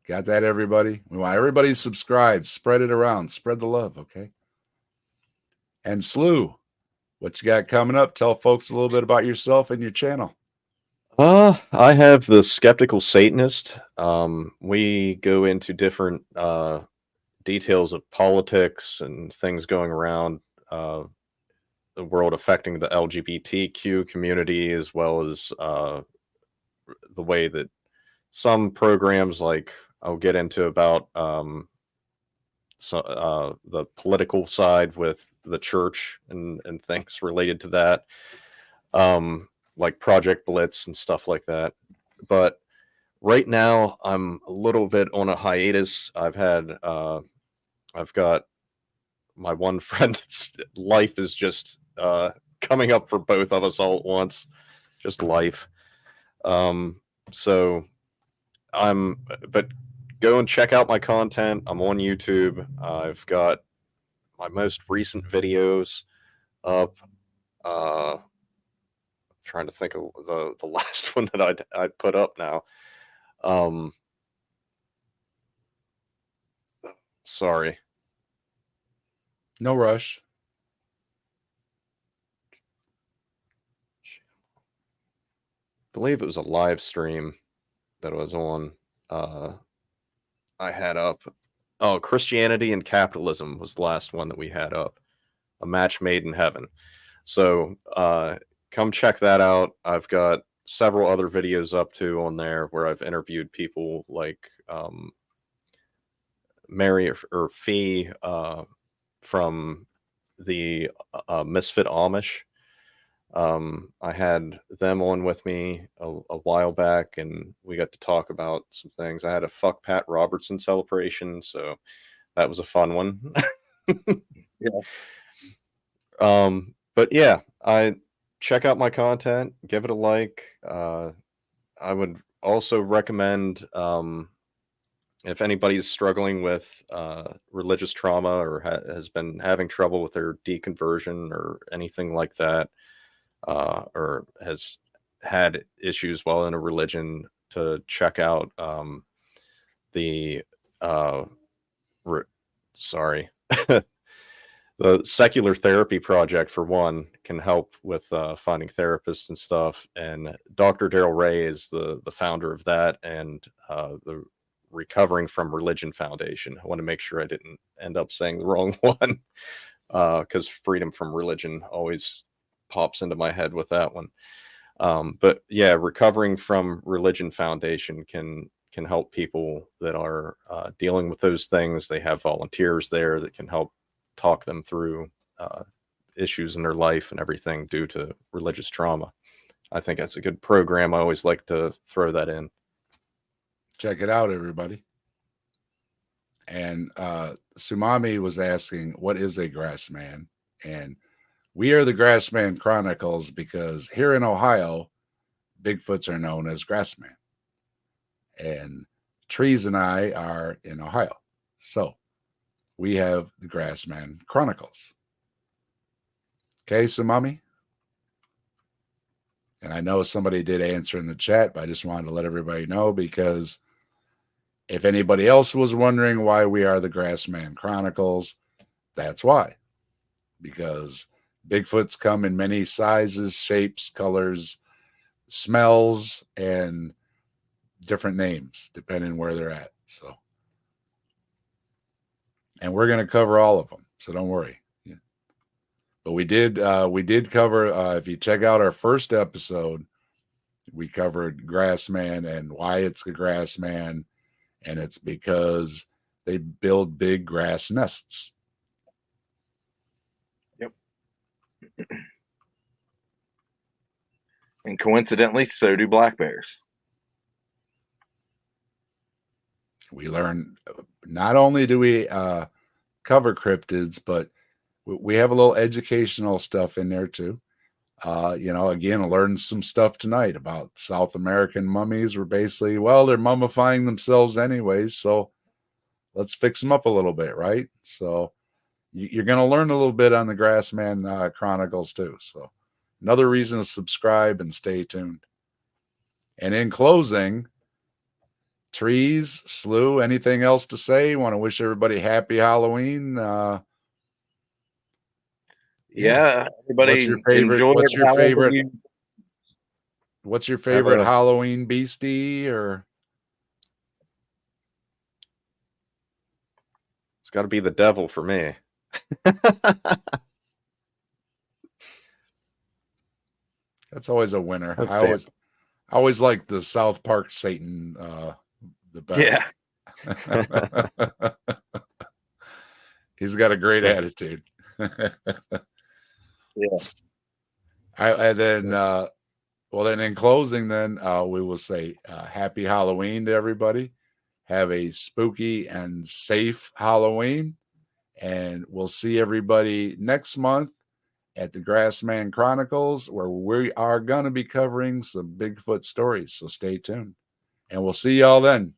Got that, everybody? We want everybody to subscribe. Spread it around. Spread the love, okay? And Slew, what you got coming up? Tell folks a little bit about yourself and your channel. I have the Skeptical Satanist. We go into different details of politics and things going around the world affecting the LGBTQ community, as well as the way that some programs, like I'll get into about the political side with the church and things related to that. Like Project Blitz and stuff like that. But right now I'm a little bit on a hiatus. I've got my one friend's life is just coming up for both of us all at once. Just life. But go and check out my content. I'm on YouTube. I've got my most recent videos up. Trying to think of the last one that I'd put up now. Sorry. No rush. I believe it was a live stream that I was on. I had up. Oh, Christianity and Capitalism was the last one that we had up. A Match Made in Heaven. So come check that out. I've got several other videos up too on there where I've interviewed people like Mary or Fee from the Misfit Amish. I had them on with me a while back, and we got to talk about some things. I had a Fuck Pat Robertson celebration, so that was a fun one. Yeah. But yeah, I check out my content, give it a like. I would also recommend if anybody's struggling with religious trauma or has been having trouble with their deconversion or anything like that, or has had issues while in a religion, to check out the the Secular Therapy Project, for one, can help with finding therapists and stuff. And Dr. Daryl Ray is the founder of that, and the Recovering from Religion Foundation. I want to make sure I didn't end up saying the wrong one, because freedom from religion always pops into my head with that one. But yeah, Recovering from Religion Foundation can help people that are dealing with those things. They have volunteers there that can help talk them through issues in their life and everything due to religious trauma. I think that's a good program. I always like to throw that in. Check it out, everybody. And Sumami was asking, what is a Grassman? And we are the Grassman Chronicles because here in Ohio, Bigfoots are known as Grassman. And Trees and I are in Ohio. So we have the Grassman Chronicles. Okay, Sumami? And I know somebody did answer in the chat, but I just wanted to let everybody know, because if anybody else was wondering why we are the Grassman Chronicles, that's why. Because Bigfoots come in many sizes, shapes, colors, smells, and different names depending where they're at. So, and we're going to cover all of them, so don't worry. Yeah. But we did cover. If you check out our first episode, we covered Grassman and why it's a Grassman, and it's because they build big grass nests. Yep. And coincidentally, so do black bears. We learn not only do we cover cryptids, but we have a little educational stuff in there too. Again, learned some stuff tonight about South American mummies. Were basically, well, they're mummifying themselves anyways, so let's fix them up a little bit, right? So you're going to learn a little bit on the Grassman Chronicles too. So another reason to subscribe and stay tuned. And in closing, Trees, Slew, anything else to say? You want to wish everybody happy Halloween? Yeah, everybody. What's your favorite? Enjoy What's your however favorite? you- What's your favorite a- Halloween beastie? Or It's got to be the devil for me. that's always a winner. That's I always like the South Park Satan the best. Yeah. He's got a great attitude. Yeah. Then in closing, then we will say happy Halloween to everybody. Have a spooky and safe Halloween, and we'll see everybody next month at the Grassman Chronicles, where we are going to be covering some Bigfoot stories. So stay tuned, and we'll see y'all then.